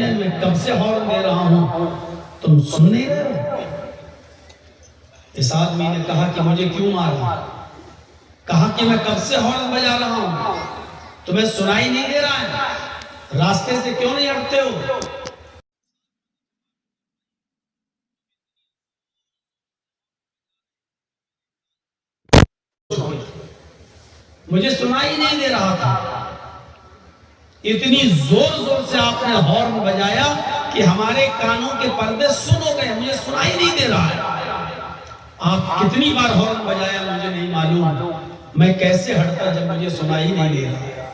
بہن میں کب سے ہارن دے رہا ہوں تم سن نہیں رہے ہو؟ اس آدمی نے کہا کہ مجھے کیوں مارا؟ کہا کہ میں کب سے ہارن بجا رہا ہوں تمہیں سنائی نہیں دے رہا ہے؟ راستے سے کیوں نہیں ہٹتے ہو؟ مجھے سنائی نہیں دے رہا تھا، اتنی زور زور سے آپ نے ہارن بجایا کہ ہمارے کانوں کے پردے سن ہو گئے، مجھے سنائی نہیں دے رہا ہے۔ آپ کتنی بار ہارن بجایا مجھے نہیں معلوم، میں کیسے ہٹتا جب مجھے سنائی نہیں دے رہا ہے۔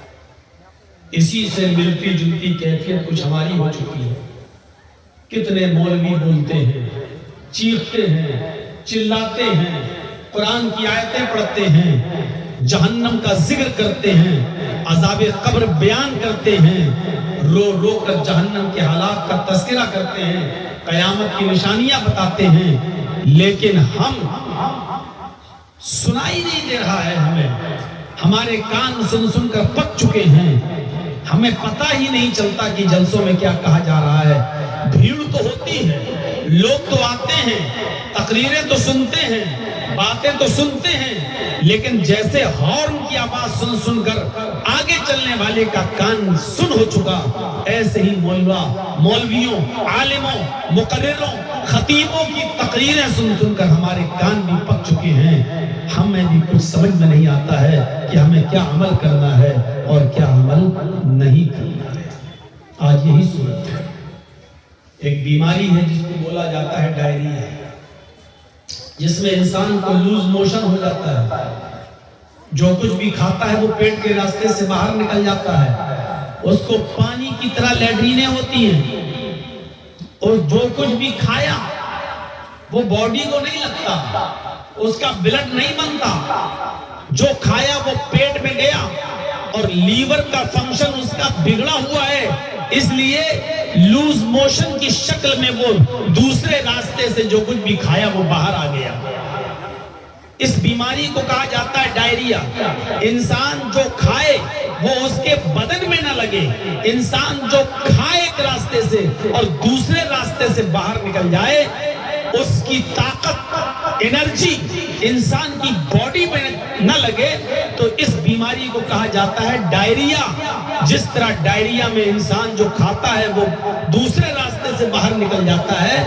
اسی سے ملتی جلتی کیفیت کچھ ہماری ہو چکی ہے۔ کتنے مولوی بولتے ہیں، چیختے ہیں، چلاتے ہیں، قرآن کی آیتیں پڑھتے ہیں، جہنم کا ذکر کرتے ہیں، عذاب قبر بیان کرتے ہیں، رو رو کر جہنم کے حالات کا تذکرہ کرتے ہیں، قیامت کی نشانیاں بتاتے ہیں، لیکن ہم سنائی نہیں دے رہا ہے ہمیں، ہمارے کان سن سن کر پک چکے ہیں، ہمیں پتہ ہی نہیں چلتا کہ جلسوں میں کیا کہا جا رہا ہے۔ بھیڑ تو ہوتی ہے، لوگ تو آتے ہیں، تقریریں تو سنتے ہیں، باتیں تو سنتے ہیں، لیکن جیسے ہارن کی آواز سن سن کر آگے چلنے والے کا کان سن ہو چکا، ایسے ہی مولویوں، عالموں، مقرروں، خطیبوں کی تقریریں سن سن کر ہمارے کان بھی پک چکے ہیں۔ ہمیں بھی کچھ سمجھ میں نہیں آتا ہے کہ ہمیں کیا عمل کرنا ہے اور کیا عمل نہیں کرنا ہے۔ آج یہی صورت ہے۔ ایک بیماری ہے جس کو بولا جاتا ہے ڈائریا، جس میں انسان کو لوز موشن ہو جاتا ہے، جو کچھ بھی کھاتا ہے وہ پیٹ کے راستے سے باہر نکل جاتا ہے، اس کو پانی کی طرح لیٹرینیں ہوتی ہیں، اور جو کچھ بھی کھایا وہ باڈی کو نہیں لگتا، اس کا بلڈ نہیں بنتا، جو کھایا وہ پیٹ میں گیا اور لیور کا فنکشن اس کا بگڑا ہوا ہے، اس لیے لوز موشن کی شکل میں وہ دوسرے راستے سے جو کچھ بھی کھایا وہ باہر آ گیا۔ اس بیماری کو کہا جاتا ہے ڈائریا۔ انسان جو کھائے وہ اس کے بدن میں نہ لگے، انسان جو کھائے ایک راستے سے اور دوسرے راستے سے باہر نکل جائے، اس کی طاقت، انرجی انسان کی باڈی میں نہ لگے، تو اس بیماری کو کہا جاتا ہے ڈائریا۔ جس طرح ڈائریا میں انسان جو کھاتا ہے وہ دوسرے راستے سے باہر نکل جاتا ہے،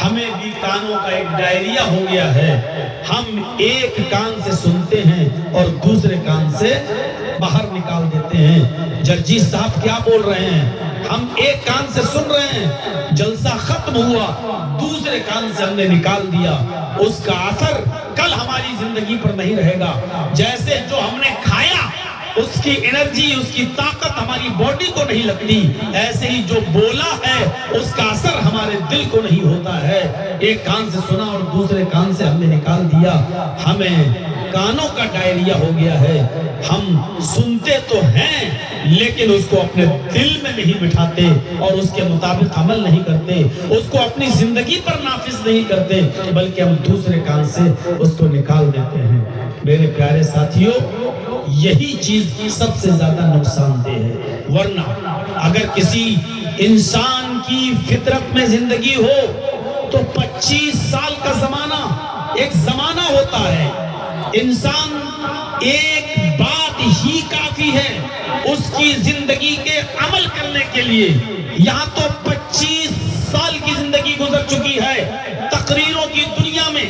ہمیں بھی کانوں کا ایک ڈائریا ہو گیا ہے۔ ہم ایک کان سے سنتے ہیں اور دوسرے کان سے باہر نکال دیتے ہیں۔ جرجی صاحب کیا بول رہے ہیں؟ ہم ایک کان سے سن رہے ہیں، جلسہ ختم ہوا، دوسرے کان سے ہم نے نکال دیا، اس کا اثر کل ہماری زندگی پر نہیں رہے گا۔ جیسے جو ہم نے کھایا اس کی انرجی، اس کی طاقت ہماری باڈی کو نہیں لگتی، ایسے ہی جو بولا ہے اس کا اثر ہمارے دل کو نہیں ہوتا ہے۔ ایک کان سے سنا اور دوسرے کان سے ہم نے نکال دیا، ہمیں کانوں کا ڈائریا ہو گیا ہے۔ ہم سنتے تو ہیں لیکن اس کو اپنے دل میں نہیں بٹھاتے اور اس کے مطابق عمل نہیں کرتے، اس کو اپنی زندگی پر نافذ نہیں کرتے، بلکہ ہم دوسرے کان سے اس کو نکال دیتے ہیں۔ میرے پیارے ساتھیوں، یہی چیز سب سے زیادہ نقصان دہ ہے۔ ورنہ اگر کسی انسان کی فطرت میں زندگی ہو تو 25 سال کا زمانہ ایک زمانہ ہوتا ہے۔ انسان ایک بات ہی کافی ہے اس کی زندگی کے عمل کرنے کے لیے۔ یہاں تو 25 سال کی زندگی گزر چکی ہے، تقریروں کی دنیا میں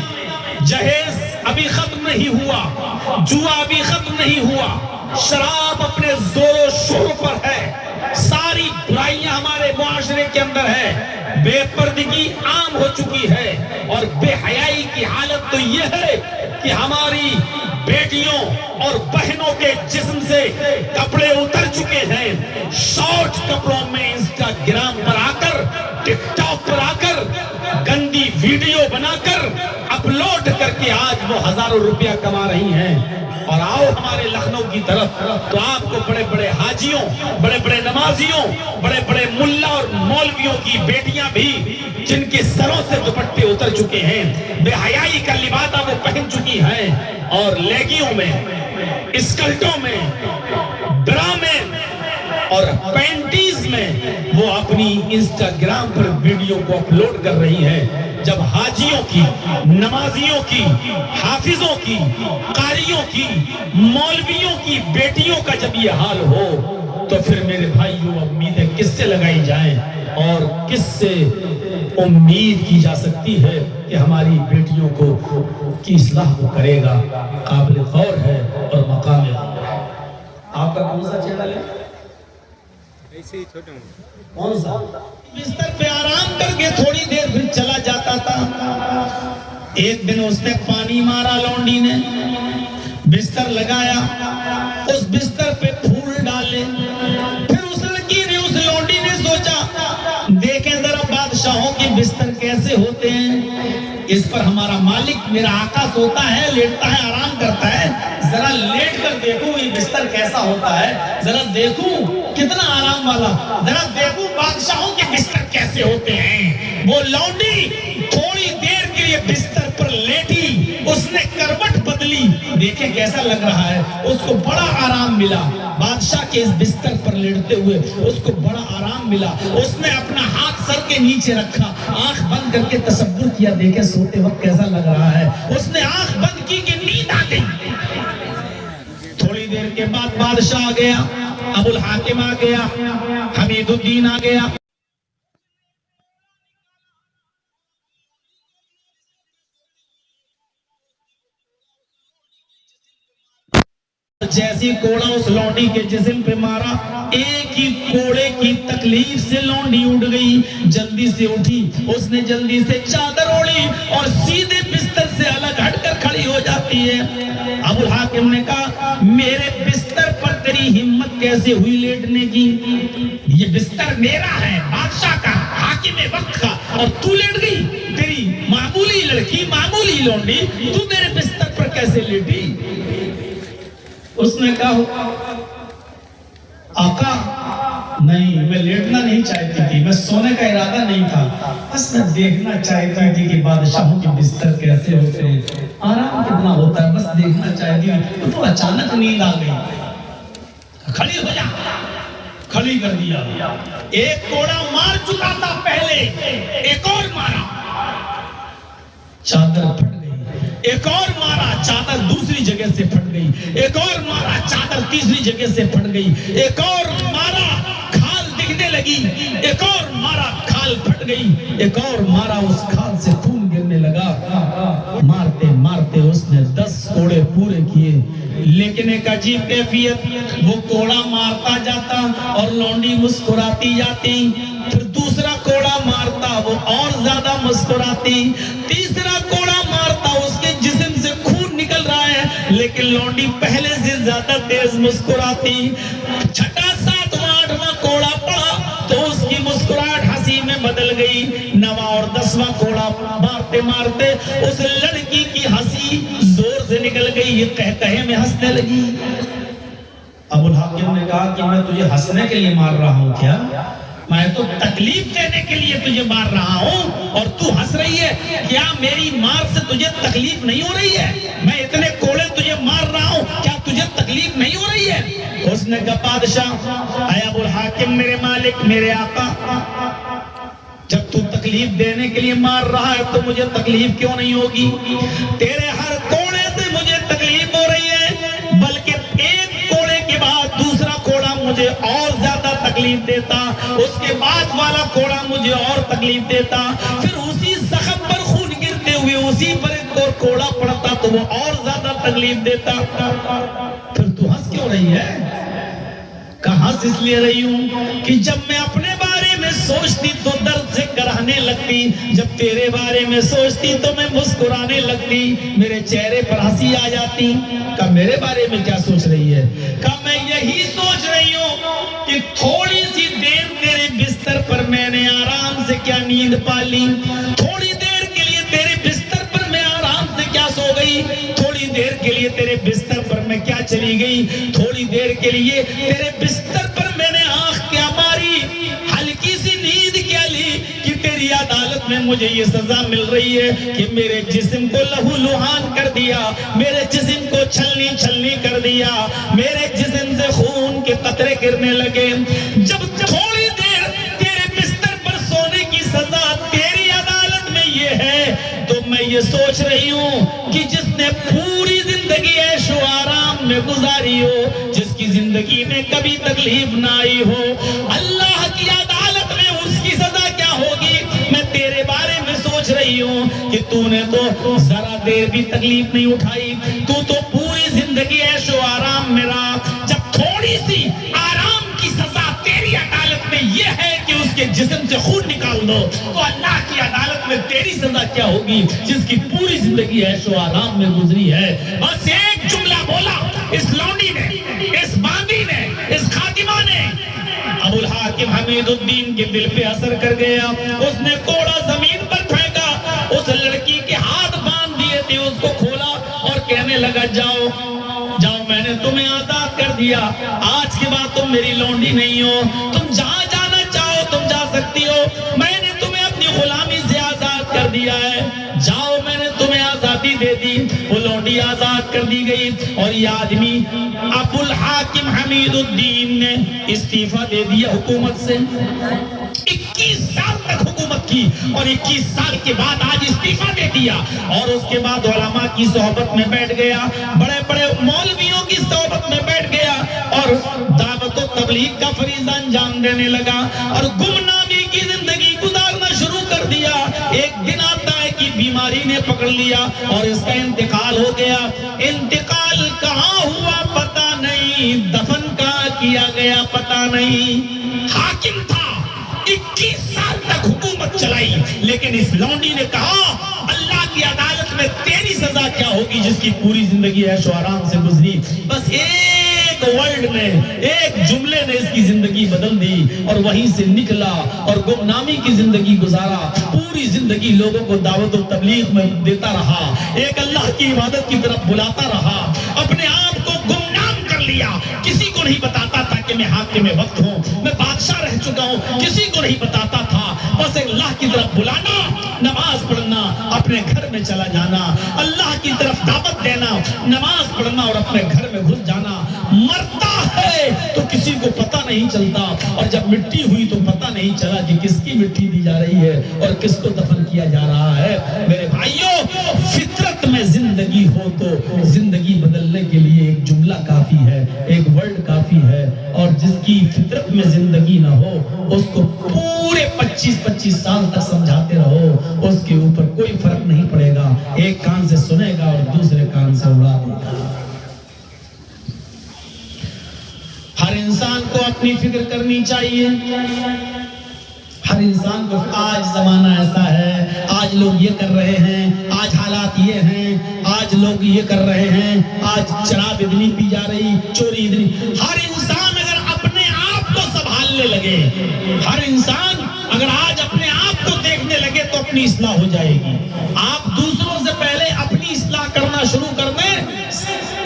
جہیز ابھی ختم نہیں ہوا، جوا ابھی ختم نہیں ہوا، شراب اپنے زور و شور پر ہے، ساری برائیاں ہمارے معاشرے کے اندر ہے، بے پردگی عام ہو چکی ہے، اور بے حیائی کی حالت تو یہ ہے کہ ہماری بیٹیوں اور بہنوں کے جسم سے کپڑے اتر چکے ہیں، شارٹ کپڑوں میں انسٹاگرام پر آ کر، ٹک ٹاک پر آ کر گندی ویڈیو بنا کر اپلوڈ کر کے آج وہ ہزاروں روپیہ کما رہی ہیں۔ اور آؤ ہمارے لکھنؤ کی طرف تو آپ کو بڑے بڑے حاجیوں، بڑے بڑے نمازیوں، بڑے بڑے ملا اور مولویوں کی بیٹیاں بھی جن کے سروں سے دوپٹے اتر چکے ہیں، بے حیائی کا لبادہ وہ پہن چکی ہیں، اور لیگیوں میں، اسکلٹوں میں، برا میں اور 35 میں وہ اپنی انسٹاگرام پر ویڈیو کو اپلوڈ کر رہی ہیں۔ جب حاجیوں کی، نمازیوں کی، حافظوں کی، قاریوں کی، مولویوں کی بیٹیوں کا جب یہ حال ہو تو پھر میرے بھائیوں امیدیں کس سے لگائی جائیں اور کس سے امید کی جا سکتی ہے کہ ہماری بیٹیوں کو کی اصلاح کو کرے گا؟ قابل غور ہے اور مقام ہے۔ آپ کا کون سا چینل ہے؟ کون سا؟ بستر پہ آرام کر کے تھوڑی دیر پھر چلا جاتا تھا۔ ایک دن اس نے پانی مارا، لونڈی نے بستر لگایا، اس بستر پہ پھول ڈالے۔ پھر اس لڑکی نے، اس لونڈی نے سوچا دیکھیں ذرا بادشاہوں کے بستر کیسے ہوتے ہیں، اس پر ہمارا مالک میرا آقا سوتا ہے، لیٹتا ہے، آرام کرتا ہے، ذرا لیٹ کر دیکھوں یہ بستر کیسا ہوتا ہے، ذرا دیکھوں کتنا آرام والا، ذرا دیکھوں بادشاہوں کے بستر کیسے ہوتے ہیں۔ وہ لونڈی تھوڑی دیر کے لیے بستر پر لیٹی، اس نے کروٹ بدلی، دیکھیں کیسا لگ رہا ہے، اس کو بڑا آرام ملا۔ بادشاہ کے اس بستر پر لیٹتے ہوئے اس کو بڑا آرام ملا۔ اس نے اپنا ہاتھ سر کے نیچے رکھا، آنکھ بند کر کے تصور کیا، دیکھیں سوتے وقت کیسا لگ رہا ہے۔ اس نے آنکھ بند کی کہ نیند آ گئی۔ تھوڑی دیر کے بعد بادشاہ آ گیا، ابو الحاکم آ گیا، حمید الدین آ گیا۔ جیسی کوڑا اس لونڈی کے جسم پہ مارا، ایک ہی کوڑے کی تکلیف سے لونڈی اٹھ گئی، جلدی سے اٹھی، اس نے جلدی سے چادر اوڑھی اور سیدھے بستر سے الگ ہٹ کر کھڑی ہو جاتی ہے۔ ابو الحاکم نے کہا میرے بستر پر تیری ہمت کیسے ہوئی لیٹنے کی؟ یہ بستر میرا ہے، بادشاہ کا، حاکم وقت کا، اور تو لیٹ گئی؟ تیری معمولی لڑکی، معمولی لونڈی، تو میرے بستر پر کیسے لیٹی؟ اس نے کہا آقا نہیں، میں لیٹنا نہیں چاہتی تھی، میں سونے کا ارادہ نہیں تھا، بس میں دیکھنا چاہتی تھی کہ بادشاہوں کے بستر کیسے ہوتے ہیں، آرام کتنا ہوتا ہے، بس دیکھنا چاہتی تھی۔ تو اچانک نیند آ گئی، کھڑی ہو جا، کھڑی کر دیا۔ ایک کوڑا مار چکا تھا پہلے، ایک اور مارا، چادر پھٹ گئی، ایک اور مارا، چادر دوسری جگہ سے پھٹ گئی، ایک اور مارا، چادر تیسری جگہ سے پھٹ گئی، ایک اور مارا، کھال دکھنے لگی، ایک اور مارا، کھال پھٹ گئی، ایک اور مارا، اس کھال سے خون گرنے لگا۔ مارتے مارتے اس نے 10 کوڑے پورے کیے، لیکن ایک عجیب کیفیت، وہ کوڑا مارتا جاتا اور لونڈی مسکراتی جاتی، پھر دوسرا کوڑا مارتا، وہ اور زیادہ مسکراتی، تیسرا کوڑا مارتا، اس کے جسم سے خون نکل رہا ہے لیکن لونڈی پہلے سے زیادہ تیز مسکراتی۔ چھٹا، ساتواں، آٹھواں کوڑا پڑا تو اس کی مسکراہٹ ہنسی میں بدل گئی۔ 9واں اور 10واں کوڑا مارتے مارتے اس لڑکی کی ہنسی زور سے نکل گئی، یہ کہے میں ہنسنے لگی۔ ابو الحاکم نے کہا کہ میں تجھے ہنسنے کے لیے مار رہا ہوں کیا؟ میں تو تکلیف دینے کے لیے تجھے مار رہا ہوں اور تو ہنس رہی ہے، کیا میری مار سے تجھے تکلیف نہیں ہو رہی ہے؟ میں اتنے کوڑے تجھے مار رہا ہوں، کیا تجھے تکلیف نہیں ہو رہی ہے؟ اس نے کہا بادشاہ، اے ابو الحاکم، میرے مالک، میرے آقا، جب تو تکلیف دینے کے لیے مار رہا ہے تو مجھے تکلیف کیوں نہیں ہوگی؟ تیرے ہر کوڑے سے مجھے تکلیف ہو رہی ہے، بلکہ ایک کوڑے کے بعد دوسرا کوڑا مجھے اور زیادہ تکلیف دیتا، اس کے بعد والا کوڑا مجھے اور تکلیف دیتا، پھر اسی زخم پر خون گرتے ہوئے اسی پر ایک اور کوڑا پڑتا تو وہ اور زیادہ تکلیف دیتا۔ پھر تو ہنس کیوں رہی ہے؟ کہاں سے اس لیے رہی ہوں کہ جب میں اپنے بارے میں سوچتی تو درد سے کراہنے لگتی، جب تیرے بارے میں سوچتی تو میں مسکرانے لگتی، میرے چہرے پر ہنسی آ جاتی۔ کہا میرے بارے میں کیا سوچ رہی ہے؟ کہا میں یہی سوچ رہی ہوں کہ تھوڑی سی دیر تیرے بستر پر میں نے آرام سے کیا نیند پا لی، تھوڑی دیر کے لیے تیرے بستر پر میں آرام سے کیا سو گئی، تھوڑی دیر کے لیے تیرے بستر پر میں کیا چلی گئی، تھوڑی دیر کے لیے تیرے بستر پر میں نے آنکھ کیا ماری، ہلکی سی نیند کیا لی کہ تیری کی عدالت میں مجھے یہ سزا مل رہی ہے کہ میرے جسم کو لہو لہان کر دیا، میرے جسم کو چھلنی چھلنی کر دیا، میرے جسم سے خون کے قطرے گرنے لگے۔ جب تھوڑی دیر تیرے بستر پر سونے کی سزا تیری عدالت میں یہ ہے تو میں یہ سوچ رہی ہوں کہ جس نے پوری زندگی عیش و آرام میں گزاری ہو، جس کی زندگی میں کبھی تکلیف نہ آئی ہو، اللہ کی عدالت میں اس کی سزا کیا ہوگی؟ میں تیرے بارے میں سوچ رہی ہوں کہ تو نے تو ذرا دیر بھی تکلیف نہیں اٹھائی، تو پوری زندگی عیش و آرام میں رہا۔ جب تھوڑی سی آرام کی سزا تیری عدالت میں یہ ہے کہ اس کے جسم سے خون نکال دو، تو اللہ کی عدالت میں تیری سزا کیا ہوگی جس کی پوری زندگی عیش و آرام میں گزری ہے؟ بس ایک جملہ بولا اس لونڈی نے، اس باندی نے، اس خاتمہ نے، ابو الحاکم حمید الدین کے دل پہ اثر کر گیا۔ اس نے کوڑا زمین پر پھینکا، اس لڑکی کے ہاتھ باندھ دیے تھے، اس کو کھولا اور کہنے لگا جاؤ جاؤ، میں نے تمہیں آزاد کر دیا، آج کے بعد تم میری لونڈی نہیں ہو، تم جہاں جانا چاہو تم جا سکتی ہو، میں نے تمہیں اپنی غلامی سے آزاد کر دیا ہے، جاؤ میں نے تمہیں آزادی دے دی۔ وہ لونڈی آزاد کر دی گئی اور یہ آدمی ابو الحاکم حمید الدین نے استعفیٰ دے دیا حکومت سے۔ 21 سال تک حکومت کی اور 21 سال کے بعد آج استعفیٰ دے دیا، اور اس کے بعد علماء کی صحبت میں بیٹھ گیا، بڑے بڑے مولویوں کی صحبت میں بیٹھ گیا اور دعوت و تبلیغ کا فریضہ انجام دینے لگا اور گمنامی کی زندگی گزارنا شروع کر دیا۔ ایک دن آتا ہے کہ بیماری نے پکڑ لیا اور اس کا انتقال ہو گیا۔ انتقال کہاں ہوا پتہ نہیں، دفن کہاں کیا گیا پتہ نہیں۔ حاکم تھا، 21 سال تک حکومت چلائی، لیکن اس لونڈی نے کہا اللہ کی عدالت میں تیری سزا کیا ہوگی جس کی پوری زندگی عیش و آرام سے گزری۔ بس ایک ورڈ نے، ایک جملے نے اس کی زندگی بدل دی اور وہیں سے نکلا اور گمنامی کی زندگی گزارا، پوری زندگی لوگوں کو دعوت و تبلیغ میں دیتا رہا، ایک اللہ کی عبادت کی طرف بلاتا رہا، اپنے آپ کو گمنام کر لیا، کسی کو نہیں بتاتا تھا کہ میں حاکم وقت ہوں، میں بادشاہ رہ چکا ہوں، کسی کو نہیں بتاتا تھا، بس اللہ کی طرف بلانا، نماز پڑھنا، اپنے گھر میں چلا جانا، اللہ کی طرف دعوت دینا، نماز پڑھنا اور اپنے گھر میں گھس جانا۔ مرتا ہے تو کسی کو پتہ نہیں چلتا، اور جب مٹی ہوئی تو پتہ نہیں چلا کہ کس کی مٹی دی جا رہی ہے اور کس کو دفن کیا جا رہا ہے۔ میرے بھائیوں، فطرت میں زندگی ہو تو زندگی بدلنے کے لیے ایک جملہ کافی ہے، ایک ورڈ کافی ہے، اور جس کی فطرت میں زندگی نہ ہو اس کو پورے 25 سال تک سمجھاتے رہو، اس کے اوپر کوئی فرق نہیں پڑے گا، ایک کان سے سنے گا اور دوسرے کان سے اڑا دے گا۔ ہر انسان کو اپنی فکر کرنی چاہیے، ہر انسان کو۔ آج زمانہ ایسا ہے، آج لوگ یہ کر رہے ہیں، آج حالات یہ ہیں، آج لوگ یہ کر رہے ہیں، آج شراب اتنی پی جا رہی، چوری اتنی۔ ہر انسان اگر اپنے آپ کو سنبھالنے لگے، ہر انسان اگر آج اپنے آپ کو دیکھنے لگے تو اپنی اصلاح ہو جائے گی۔ آپ دوسروں سے پہلے اپنی اصلاح کرنا شروع کر دیں،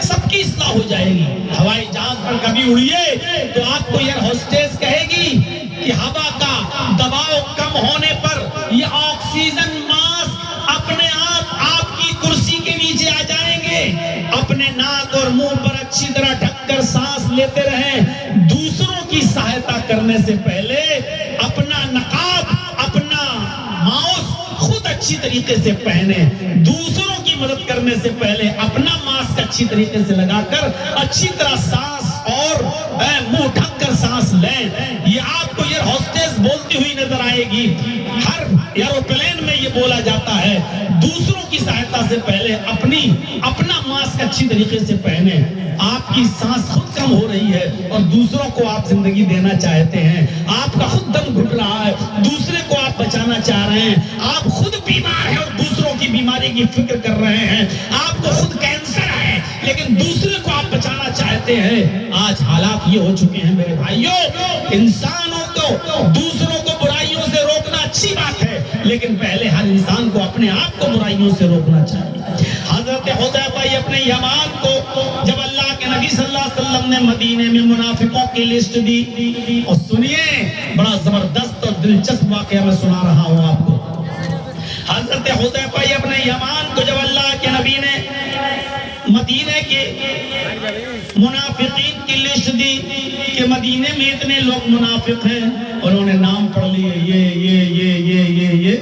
سب کی اصلاح ہو جائے گی۔ ہوائی جہاز پر کبھی اڑیے تو آپ کو ایئر ہوسٹس کہے گی کہ ہوا کا دباؤ کم ہونے پر یہ آکسیجن ماسک اپنے آپ کی کرسی کے نیچے آ جائیں گے، اپنے ناک اور منہ پر اچھی طرح ڈھک کر سانس لیتے رہیں۔ دوسروں کی سہایتا کرنے سے پہلے اپنا نقاب، اپنا ماسک خود اچھی طریقے سے پہنے، دوسروں کی مدد کرنے سے پہلے اپنا ماسک اچھی طریقے سے لگا کر اچھی طرح سانس اور منہ ڈھک کر سانس لیں۔ یہ آپ کو ایئر ہوسٹس بولتی ہوئی نظر آئے گی، ہر ایروپلین میں یہ بولا جاتا ہے، دوسروں کی سہایتا سے پہلے اپنا ماسک اچھی طریقے سے پہنے۔ آپ کی سانس خود کم ہو رہی ہے اور دوسروں کو آپ زندگی دینا چاہتے ہیں، آپ کا خود دم گھٹ رہا ہے، دوسرے کو آپ بچانا چاہ رہے ہیں، آپ خود بیمار ہیں اور دوسروں کی بیماری کی فکر کر رہے ہیں، آپ کو خود کینسر ہے لیکن دوسرے کو آپ بچانا چاہتے ہیں۔ آج حالات یہ ہو چکے ہیں میرے بھائیوں، انسانوں کو دوسروں کو برائیوں سے روکنا اچھی بات ہے، لیکن پہلے ہر انسان کو اپنے آپ کو برائیوں سے روکنا چاہیے۔ حضرت حذیفہ اپنے یمان کو جب اللہ کے نبی صلی اللہ علیہ وسلم نے مدینے میں منافقوں کی لسٹ دی، اور سنیے بڑا زبردست اور دلچسپ واقعہ میں سنا رہا ہوں آپ کو۔ حذیفہ ابن یمان کو جب اللہ کے نبی نے مدینے کے منافقین کی لسٹ دی کہ مدینے میں اتنے لوگ منافق ہیں، انہوں نے نام پڑھ لیے، یہ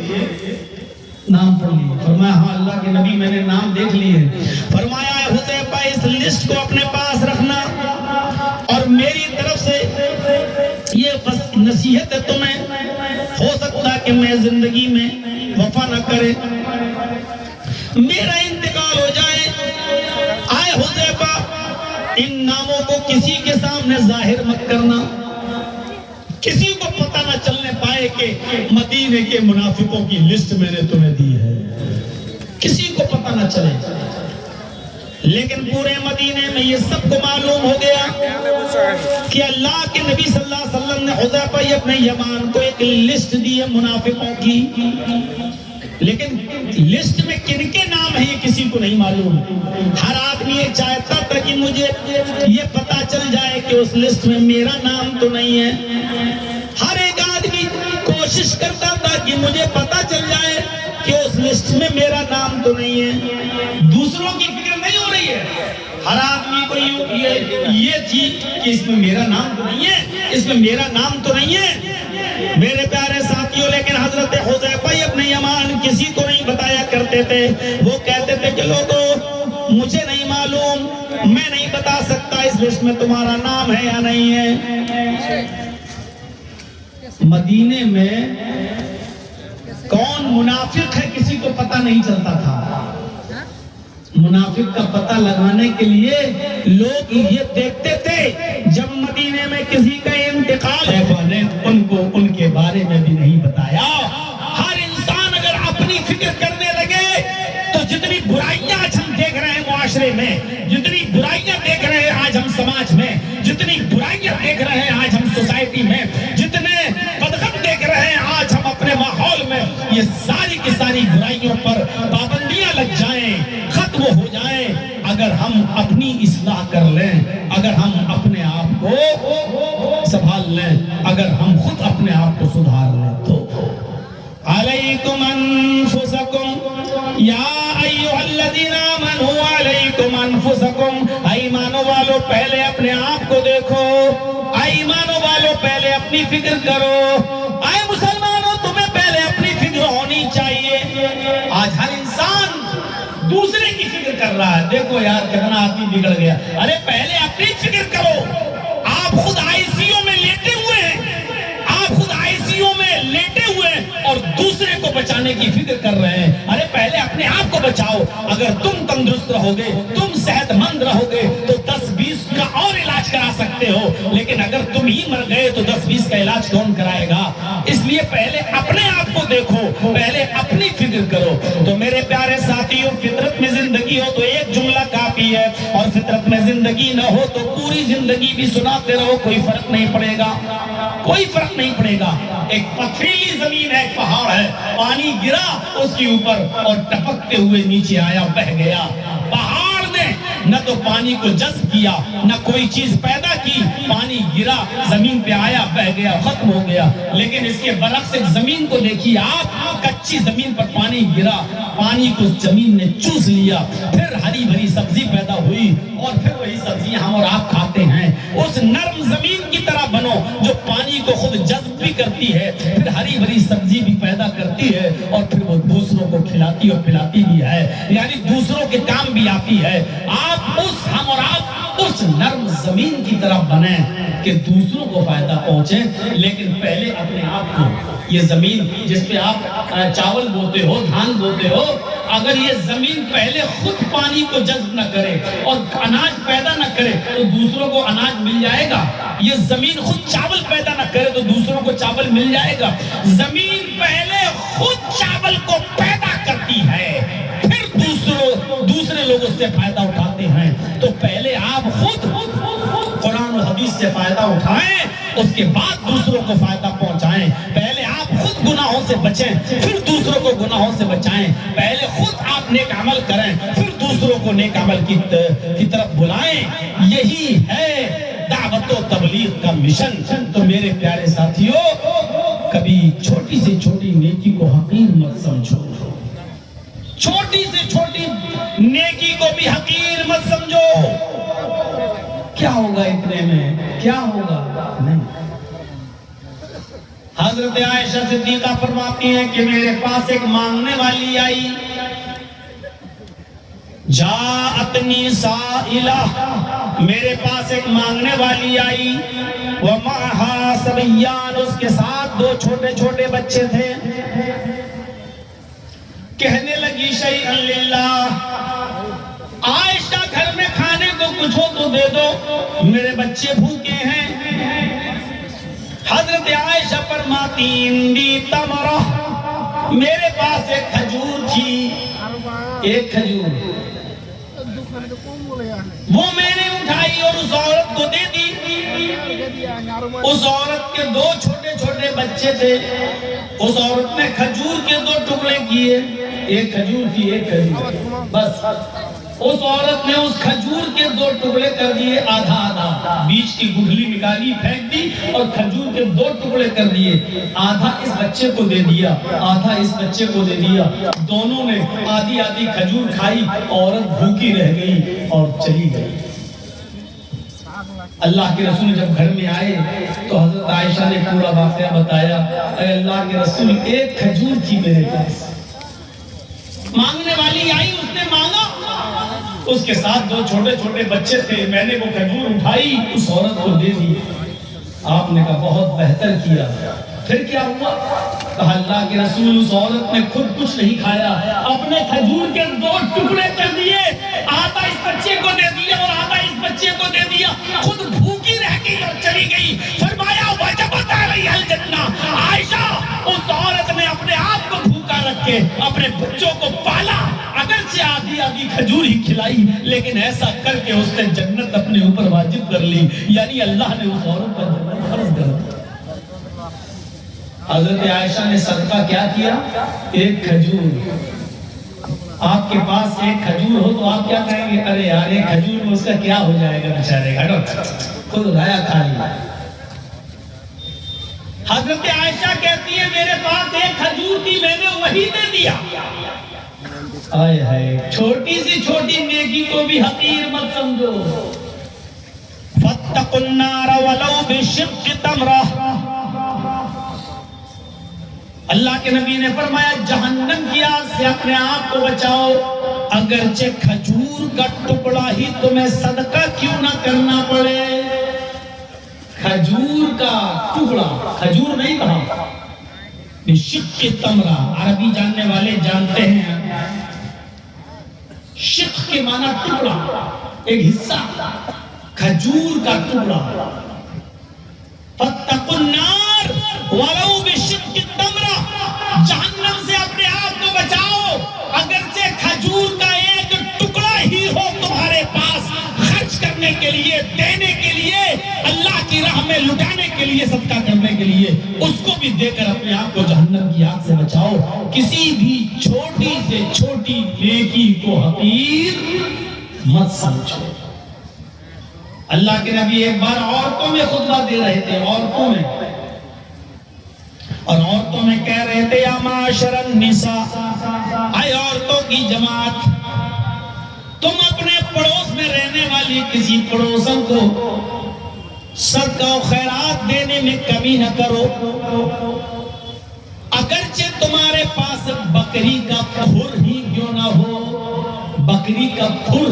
نام پڑھ لیے. فرمایا ہاں اللہ کے نبی میں نے نام دیکھ لیے. فرمایا حذیفہ اس لسٹ کو اپنے پاس رکھنا، اور میری طرف سے یہ نصیحت ہے تمہیں، ہو سکتا کہ میں زندگی میں وفا نہ کرے، میرا انتقال ہو جائے. آئے حذیفہ ان ناموں کو کسی کے سامنے ظاہر مت کرنا، کسی کو پتہ نہ چلنے پائے کہ مدینے کے منافقوں کی لسٹ میں نے تمہیں دی ہے، کسی کو پتہ نہ چلے. لیکن پورے مدینے میں یہ سب کو معلوم ہو گیا کہ اللہ کے نبی صلی اللہ علیہ وسلم نے حذیفہ ابن یمان کو ایک لسٹ دی ہے منافقوں کی. لیکن لسٹ میں کن کے نام ہیں یہ کسی کو نہیں معلوم. ہر آدمی یہ چاہتا تھا کہ مجھے یہ پتا چل جائے کہ اس لسٹ میں میرا نام تو نہیں ہے. ہر ایک آدمی کوشش کرتا تھا کہ مجھے پتا چل جائے کہ اس لسٹ میں میرا نام تو نہیں ہے. دوسروں کی فکر نہیں ہو رہی ہے، ہر آدمی کو یہ تھی کہ اس میں میرا نام تو نہیں ہے، اس میں میرا نام تو نہیں ہے. میرے پیارے ساتھیوں، لیکن حضرت حذیفہ ابن یمان کسی کو نہیں بتایا کرتے تھے. وہ کہتے تھے کہ لوگوں مجھے نہیں معلوم، میں نہیں بتا سکتا اس لسٹ میں تمہارا نام ہے یا نہیں ہے. مدینے میں کون منافق ہے کسی کو پتہ نہیں چلتا تھا. منافق کا پتہ لگانے کے لیے لوگ یہ دیکھتے تھے جب مدینے میں کسی کا انتقال ہے نے ان کو ان کے بارے میں بھی نہیں بتایا. ہر انسان اگر اپنی فکر کرنے لگے تو جتنی برائیاں آج ہم دیکھ رہے ہیں معاشرے میں، جتنی برائیاں دیکھ رہے ہیں آج ہم سماج میں، جتنی برائیاں دیکھ رہے ہیں آج ہم سوسائٹی میں، جتنے بدغم دیکھ رہے ہیں آج ہم اپنے ماحول میں، یہ ساری کی ساری برائیوں پر پابندیاں لگ جائیں، ختم ہو جائیں اگر ہم اپنی اصلاح کر لیں، اگر ہم اپنے آپ کو سنبھال لیں، اگر ہم خود اپنے آپ کو سدھار لیں تو. علیکم انفسکم یا ایھا الذین آمنوا علیکم انفسکم. ایمانوں والو پہلے اپنے آپ کو دیکھو، ایمانوں والو پہلے اپنی فکر کرو. اے مسلمانوں تمہیں پہلے اپنی فکر ہونی چاہیے. آج ہر انسان دوسرے کی فکر کر رہا ہے. دیکھو یار کتنا آدمی بگڑ گیا. ارے پہلے اپنی فکر کرو. آپ خود آئی سی یو میں لیٹے ہوئے ہیں، آپ خود آئی سی یو میں لیٹے ہوئے ہیں اور دوسرے کو بچانے کی فکر کر رہے ہیں. ارے پہلے اپنے آپ کو بچاؤ. اگر تم تندرست رہو گے، تم صحت مند رہو گے تو 10-20 کا اور علاج کرا سکتے ہو. لیکن اگر تم ہی مر گئے تو 10-20 کا علاج کون کرائے گا؟ اس لیے پہلے اپنے آپ کو دیکھو، پہلے اپنی فکر کرو. تو میرے پیارے ساتھیوں، فطرت میں زندگی ہو تو ایک جملہ کافی ہے، اور فطرت میں زندگی نہ ہو تو پوری زندگی بھی سناتے رہو، کوئی فرق نہیں پڑے گا، کوئی فرق نہیں پڑے گا. ایک پتھریلی زمین ہے، ایک پہاڑ ہے، پانی گرا اس کے اوپر اور ٹپکتے ہوئے نیچے آیا، بہ گیا. پہاڑ نے نہ تو پانی کو جذب کیا، نہ کوئی چیز پیدا کی. پانی گرا، زمین پہ آیا، بہ گیا، ختم ہو گیا. لیکن اس کے برعکس ایک زمین کو دیکھیے آپ، کچی زمین پر پانی گرا، پانی کو زمین نے چوس لیا، پھر ہری بھری سبزی پیدا ہوئی، اور پھر وہی سبزی ہم اور آپ کھاتے ہیں. اس نرم زمین کی طرح بنو جو پانی کو خود جذب بھی کرتی ہے، پھر ہری بھری سبزی بھی پیدا کرتی ہے، اور پھر وہ دوسروں کو کھلاتی اور پلاتی بھی ہے، یعنی دوسروں کے کام بھی آتی ہے. ہم اور آپ اس نرم زمین کی طرح بنیں کہ دوسروں کو فائدہ پہنچے. لیکن پہلے اپنے آپ کو، یہ زمین جس پہ آپ چاول بوتے ہو، دھان بوتے ہو، اگر یہ زمین پہلے خود پانی کو جذب نہ کرے اور اناج پیدا نہ کرے تو دوسروں کو اناج مل جائے گا. یہ زمین خود چاول پیدا نہ کرے تو دوسروں کو چاول مل جائے گا. زمین پہلے خود چاول کو پیدا کرتی ہے، پھر دوسرے لوگ اس سے فائدہ اٹھاتے ہیں. تو پہلے آپ خود قرآن و حدیث سے فائدہ اٹھائیں، اس کے بعد دوسروں کو فائدہ پہنچائیں. پہلے آپ خود گناہوں سے بچیں، پھر دوسروں کو گناہوں سے بچائیں. پہلے خود آپ نیک عمل کریں، پھر دوسروں کو نیک عمل کی طرف بلائیں. یہی ہے دعوت و تبلیغ کا مشن. تو میرے پیارے ساتھیوں، کبھی چھوٹی سے چھوٹی نیکی کو حقیر مت سمجھو. چھوٹی سے چھوٹی نیکی کو بھی حقیر مت سمجھو. کیا ہوگا اتنے میں؟ کیا ہوگا؟ نہیں. حضرت عائشہ صدیقہ فرماتی ہیں کہ میرے پاس ایک مانگنے والی آئی. جاءتنی سائلہ، میرے پاس ایک مانگنے والی آئی. ومعہا صبیان، اس کے ساتھ دو چھوٹے چھوٹے بچے تھے. کہنے لگی شیئا للہ، عائشہ گھر میں کھانے کو کچھ ہو تو دے دو، میرے بچے بھوکے ہیں. حضرت عائشہ فرماتی اندی تمرہ، میرے پاس ایک کھجور تھی. ایک کھجور وہ میں نے اٹھائی اور اس عورت کو دے دی. اس عورت کے دو چھوٹے چھوٹے بچے تھے. اس عورت نے کھجور کے دو ٹکڑے کیے. ایک کھجور تھی، ایک کھجور بس. اس عورت نے اس کھجور کے دو ٹکڑے کر دیے آدھا آدھا، بیچ کی گٹھلی نکالی پھینک دی اور کھجور کے دو ٹکڑے کر دیے. آدھا اس بچے کو دے دیا، آدھا اس بچے کو دے دیا. دونوں نے آدھی آدھی کھجور کھائی. عورت بھوکی رہ گئی اور چلی گئی. اللہ کے رسول جب گھر میں آئے تو حضرت عائشہ نے پورا واقعہ بتایا. اے اللہ کے رسول، ایک کھجور تھی میرے پاس. مانگنے والی آئی، اس نے مانگا، اس کے ساتھ دو چھوٹے چھوٹے بچے تھے. میں نے وہ کھجور اٹھائی، اس عورت کو دے دی. آپ نے کہا بہت بہتر کیا. پھر کیا ہوا؟ کہا اللہ کے رسول، اس عورت نے خود کچھ نہیں کھایا، اپنے کھجور کے دو ٹکڑے کر دیے. آدھا اس بچے کو دے دیا اور آدھا اس بچے کو دے دیا. خود بھوکی رہ گئی اور چلی گئی. فرمایا وجبت علیہا الجنہ. عائشہ، اس عورت نے اپنے آپ کو بھوکا رکھ کے اپنے بچوں کو پالا. اگرچہ آدھی آدھی کھجور ہی کھلائی، لیکن ایسا کر کے اس نے جنت اپنے اوپر واجب کر لی. یعنی اللہ نے اس عورت پر جنت فرض کر دی. حضرت عائشہ نے صدقہ کیا کیا؟ ایک کھجور. آپ کے پاس ایک کھجور ہو تو آپ کیا کہیں گے؟ ارے یار ایک کھجور میں اس کا کیا ہو جائے گا بیچارے کا، خود لایا کھا لیا. حضرت عائشہ کہتی ہے میرے پاس ایک کھجور تھی، میں نے وہی دے دیا. آئے ہائے، چھوٹی سی چھوٹی نیکی کو بھی حقیر مت سمجھو. فاتقوا النار ولو بشق تمرہ. اللہ کے نبی نے فرمایا جہنم کی آگ سے اپنے آپ کو بچاؤ، اگرچہ کھجور کا ٹکڑا ہی تمہیں صدقہ کیوں نہ کرنا پڑے. کھجور کا ٹکڑا، کھجور نہیں کہا، شق تمرہ. عربی جاننے والے جانتے ہیں شق کے معنی ٹکڑا، ایک حصہ. کھجور کا ٹکڑا. فاتقوا النار ولو بشق تمرہ. جہنم سے اپنے آپ کو بچاؤ، اگرچہ کھجور کا ایک ٹکڑا ہی ہو تمہارے پاس، خرچ کرنے کے لیے، دینے کے لیے، اللہ کی راہ میں لٹانے کے لیے، صدقہ کرنے کے لیے، اس کو بھی دے کر اپنے آپ کو جہنم کی آگ سے بچاؤ. کسی بھی چھوٹی سے چھوٹی نیکی کو حقیر مت سمجھو. اللہ کے نبی ایک بار عورتوں میں خطبہ دے رہے تھے، عورتوں میں، اور عورتوں میں کہہ رہے تھے یا معاشر النساء، اے عورتوں کی جماعت، تم اپنے پڑوس میں رہنے والی کسی پڑوسن کو صدقہ و خیرات دینے میں کمی نہ کرو. اگرچہ تمہارے پاس بکری کا کھر ہی کیوں نہ ہو. بکری کا کھر،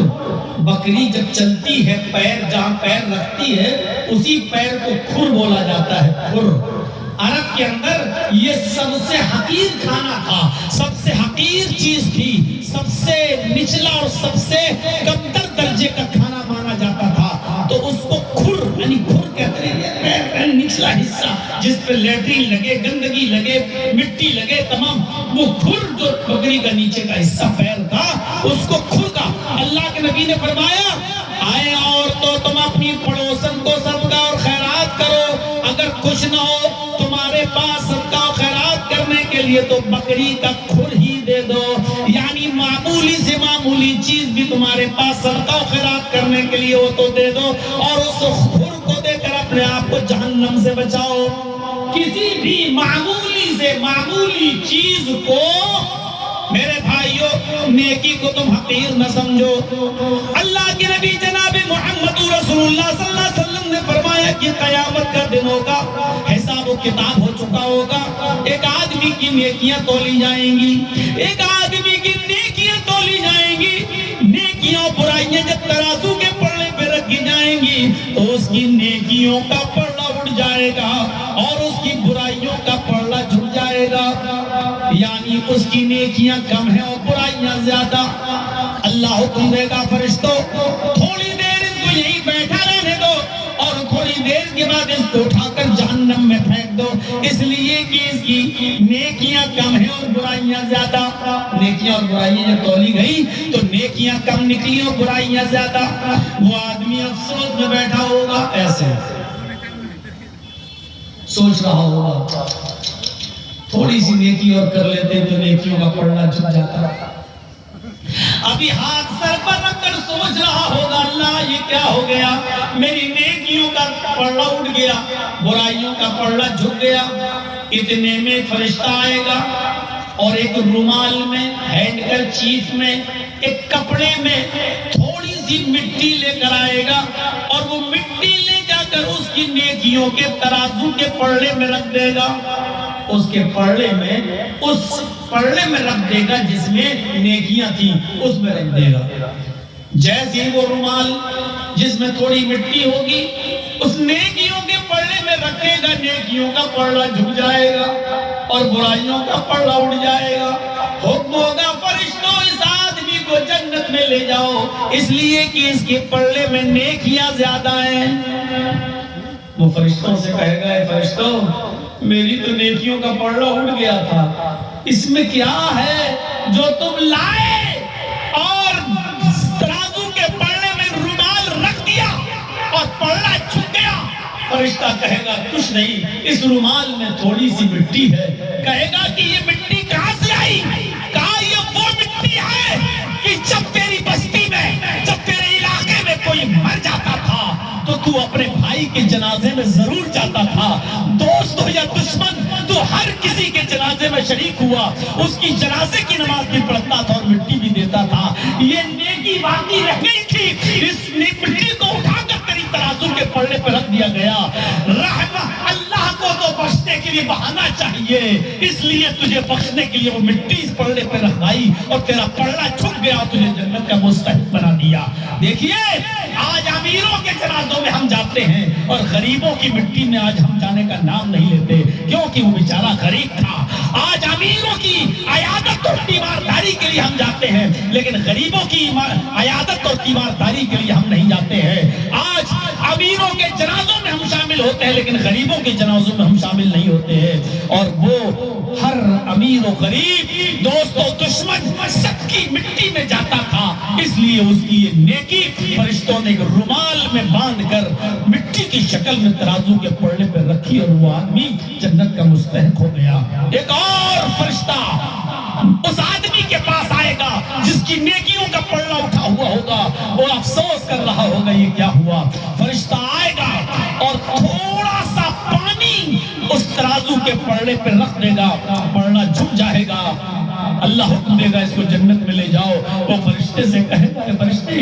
بکری جب چلتی ہے پیر جہاں پیر رکھتی ہے اسی پیر کو کھر بولا جاتا ہے. کھر عرب کے اندر یہ سب سے حقیر کھانا تھا، سب سے حقیر چیز تھی، سب سے نچلا اور سب سے کمتر درجے کا کھانا مانا جاتا تھا. تو اس کو کھر، یعنی کھر کہتے ہیں نچلا حصہ جس پہ لیٹرین لگے، گندگی لگے، مٹی لگے، تمام وہ کھر جو بکری کا نیچے کا حصہ پیر کا، اس کو کھر کا. اللہ کے نبی نے فرمایا آئے عورتوں تم اپنی پڑوسن کو صدقہ اور خیرات کرو، اگر کچھ نہ ہو تمہارے پاس صدقہ و خیرات کرنے کے لیے تو بکری کا کھر ہی دے دو. یعنی معمولی سے معمولی چیز بھی تمہارے پاس صدقہ و خیرات کرنے کے لیے ہو تو دے دو، اور اس کھر کو دے کر اپنے آپ کو جہنم سے بچاؤ. کسی بھی معمولی سے معمولی چیز کو میرے بھائیوں نیکی کو تم حقیر نہ سمجھو۔ اللہ کے نبی جناب محمد رسول اللہ صلی اللہ علیہ وسلم نے فرمایا کہ قیامت کا دن ہوگا، حساب و کتاب ہو چکا ہوگا، ایک آدمی کی نیکیاں تولی جائیں گی، ایک آدمی کی نیکیاں تولی جائیں گی، نیکیاں اور برائیاں جب ترازو کے پلڑے پہ رکھی جائیں گی تو اس کی نیکیوں کا پلڑا اٹھ جائے گا اور اس کی برائیوں کا پلڑا جھک جائے گا، یعنی اس کی نیکیاں کم ہیں اور برائیاں زیادہ۔ اللہ حکم دے گا فرشتوں تھوڑی دیر اس کو یہی بیٹھا رہنے دو اور تھوڑی دیر کے بعد اس کو اٹھا کر جہنم میں پھینک دو، اس لیے کہ اس کی نیکیاں کم ہیں اور برائیاں زیادہ۔ نیکیاں اور برائیاں جب تولی گئی تو نیکیاں کم نکلی اور برائیاں زیادہ۔ وہ آدمی افسوس میں بیٹھا ہوگا، ایسے سوچ رہا ہوگا تھوڑی سی نیکی اور کر لیتے تو نیکیوں کا پلڑا جھک جاتا۔ ابھی ہاتھ سر پر رکھ کر سوچ رہا ہوگا اللہ یہ کیا ہو گیا، میری نیکیوں کا پلڑا اٹھ گیا، برائیوں کا پلڑا جھک گیا۔ اتنے میں فرشتہ آئے گا اور ایک رومال میں، ہینڈ کرچیف میں، ایک کپڑے میں تھوڑی سی مٹی لے کر آئے گا اور وہ مٹی لے جا کر اس کی نیکیوں کے ترازو کے پلڑے میں رکھ دے گا، اس کے پلڑے میں، اس پلڑے میں رکھ دے گا جس میں نیکیاں تھیں، اس میں رکھ دے گا۔ جیسے وہ رومال جس میں تھوڑی مٹی ہوگی اس نیکیوں کے پلڑے میں رکھے گا، نیکیوں کا پلڑا جھک جائے گا اور برائیوں کا پلڑا اٹھ جائے گا۔ حکم ہوگا فرشتوں اس آدمی کو جنت میں لے جاؤ، اس لیے کہ اس کے پلڑے میں نیکیاں زیادہ ہیں۔ وہ فرشتوں سے کہے گا اے فرشتوں میری تو نیکیوں کا پلڑا اٹھ گیا تھا، اس میں کیا ہے جو تم لائے اور ترازو کے پلڑے میں رومال رکھ دیا اور پلڑا جھک گیا؟ فرشتہ کہے گا کچھ نہیں، اس رومال میں تھوڑی سی مٹی ہے۔ کہے گا کہ یہ مٹی کہاں سے آئی؟ کہا یہ وہ مٹی ہے کہ جب تیری بستی میں، جب تیرے علاقے میں کوئی مر جاتا تھا تو اپنے بھائی کے جنازے میں ضرور جاتا تھا، دوست ہو یا دشمن تو ہر کسی کے جنازے میں شریک ہوا، اس کی جنازے کی نماز بھی پڑھتا تھا اور مٹی بھی دیتا تھا۔ یہ نیکی باقی رہ گئی تھی، اس مٹی کو اٹھا کر تیری ترازو کے پلڑے پہ رکھ دیا گیا۔ اللہ کو تو بخشنے کے لیے بہانا چاہیے، اس لیے تجھے بخشنے کے لیے وہ مٹی اس پلڑے پہ رکھائی اور تیرا پلڑا جھک گیا، تجھے جنت کا مستحق بنا دیا۔ دیکھیے آج امیروں کے جنازوں میں ہم جاتے ہیں اور غریبوں کی مٹی میں آج ہم جانے کا نام نہیں لیتے، کیونکہ وہ بیچارہ غریب تھا۔ آج امیروں کی عیادت اور تیمارداری کے لیے ہم جاتے ہیں، لیکن غریبوں کی عیادت اور تیمارداری کے لیے ہم نہیں جاتے ہیں۔ آج امیروں کے جنازوں میں ہم شامل ہوتے ہیں لیکن غریبوں کے جنازوں میں ہم شامل نہیں ہوتے ہیں، اور وہ ہر امیر و غریب، دوست و دشمن سب کی مٹی میں جاتا تھا، اس لیے اس کی یہ نیکی فرشتوں نے ایک رومال میں باندھ کر مٹی کی شکل میں ترازو کے پلڑے پہ رکھی اور وہ آدمی جنت کا مستحق ہو گیا۔ ایک اور فرشتہ اس آدمی کے پاس آئے گا جس کی نیکیوں کا پلڑا اٹھا ہوا ہوگا، وہ افسوس کر رہا ہوگا یہ کیا ہوا۔ فرشتہ آئے گا اور تھوڑا سا پانی اس ترازو کے پلڑے پہ رکھ دے گا، پلڑا جھک جائے گا۔ اللہ حکم دے گا اس کو جنت میں لے جاؤ۔ وہ فرشتے سے کہے گا فرشتے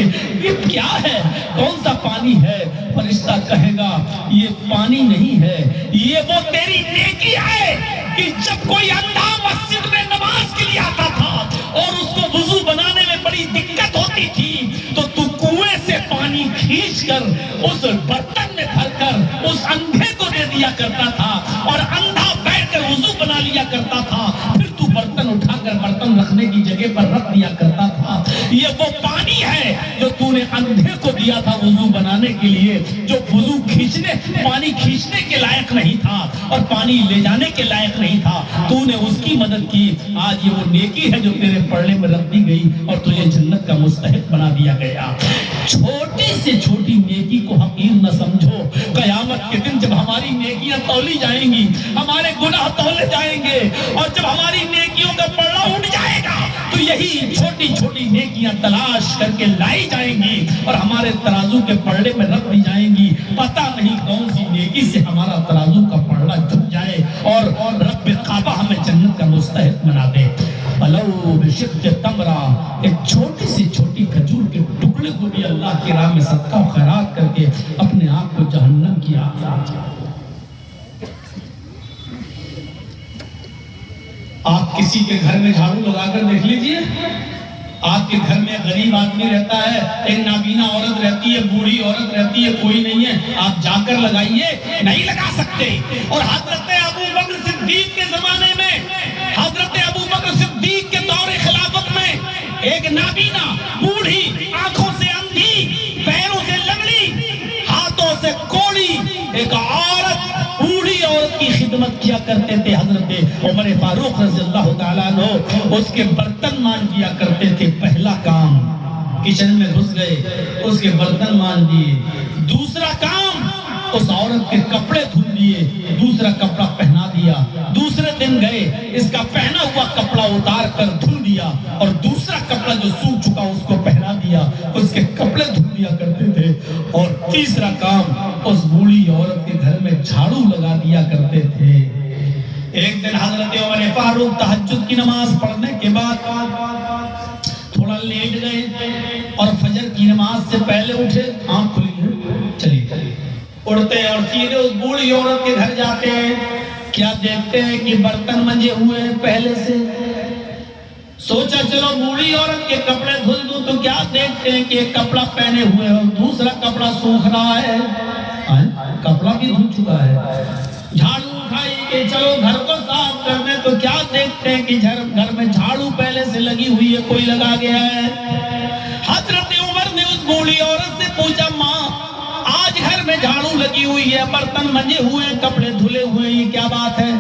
یہ کیا ہے، کون سا پانی ہے؟ فرشتہ کہے گا یہ پانی نہیں ہے، یہ وہ تیری نیکی ہے کہ جب کوئی اندھا مسجد میں نماز کے لیے آتا تھا اور اس کو وضو بنانے میں بڑی دقت ہوتی تھی تو کنویں سے پانی کھینچ کر اس برتن میں بھر کر اس اندھے کو دے دیا کرتا تھا اور اندھا بیٹھ کر وضو بنا لیا کرتا تھا، پھر تو برتن اٹھا کر برتن رکھنے کی جگہ پر رکھ دیا کرتا تھا۔ یہ وہ پانی ہے جو تو نے اندھے کو دیا تھا وضو بنانے کے لیے، جو وضو پانی کھینچنے کے لائق نہیں تھا اور پانی لے جانے کے لائق نہیں تھا، تو نے اس کی مدد کی۔ آج یہ وہ نیکی ہے جو تیرے پلڑے میں رکھ دی گئی اور تجھے جنت کا مستحق بنا دیا گیا۔ چھوٹی سے چھوٹی نیکی کو حقیر نہ سمجھو، قیامت کے دن جب ہماری نیکیاں تولی جائیں گی، ہمارے گناہ تولے جائیں گے اور جب ہماری نیکیوں کا پلڑا اٹھ جائے گا تو یہی چھوٹی چھوٹی نیکیاں تلاش کر کے لائی جائیں گی اور ہمارے ترازو کے پلڑے میں رکھ دی جائیں گی۔ پتہ نہیں کون سی نیکی سے ہمارا ترازو کا پلڑا جھک جائے اور رب کعبہ ہمیں جنت کا مستحق بنا دے۔ ولو بشق تمرہ، ایک چھوٹی سی چھوٹی کھجور کے ٹکڑے کو بھی اللہ کی راہ میں صدقہ و خیرات کر کے اپنے آپ کو جہنم کی آگ آپ کسی کے گھر میں جھاڑو لگا کر دیکھ لیجئے، آپ کے گھر میں غریب آدمی رہتا ہے، ایک نابینا عورت رہتی ہے، بوڑھی عورت رہتی ہے، کوئی نہیں ہے، آپ جا کر لگائیے، نہیں لگا سکتے۔ اور حضرت ابو بکر صدیق کے زمانے میں، حضرت ابو بکر صدیق کے دور خلافت میں ایک نابینا بوڑھی، آنکھوں سے اندھی، پیروں سے لنگڑی، ہاتھوں سے کوڑی ایک عورت، بوڑھی عورت کی خدمت کیا کرتے تھے حضرت عمر فاروق رضی اللہ تعالیٰ عنہ، اس کے برتن مان دیا کرتے تھے۔ پہلا کام، کچن میں گھس گئے، اس کے برتن مان دیے۔ دوسرا کام، اس عورت کے کپڑے دھل دیے، دوسرا کپڑا پہنا دیا۔ دوسرے دن گئے، اس کا پہنا ہوا کپڑا اتار کر دھل دیا، اور دوسرا کپڑا جو سوکھ چکا اس کو پہنا دیا، اس کے کپڑے دھل دیا کرتے تھے۔ اور تیسرا کام، اس بوڑھی عورت کے گھر میں جھاڑو لگا دیا کرتے تھے۔ ایک دن حضرت عمر فاروق تہجد کی نماز پڑھنے کے بعد تھوڑا لیٹ گئے اور فجر کی نماز سے پہلے اٹھے، آنکھ کھلی ہے، چلیے اڑتے اور سیدھے اس بوڑھی عورت کے گھر جاتے ہیں۔ کیا دیکھتے ہیں کہ برتن منجے ہوئے ہیں پہلے سے۔ سوچا چلو بوڑھی عورت کے کپڑے دھل دوں، تو کیا دیکھتے ہیں کہ ایک کپڑا پہنے ہوئے اور دوسرا کپڑا سوکھ رہا ہے، کپڑا بھی دھل چکا ہے۔ جھاڑو اٹھائی کہ چلو گھر کو صاف کرنے، تو کیا دیکھتے ہیں کہ گھر میں جھاڑو پہلے سے لگی ہوئی ہے، کوئی لگا گیا ہے۔ حضرت عمر نے اس بوڑھی عورت سے پوچھا، ماں آج گھر میں جھاڑو لگی ہوئی ہے، برتن منجے ہوئے ہیں، کپڑے دھلے ہوئے ہیں، یہ کیا بات ہے؟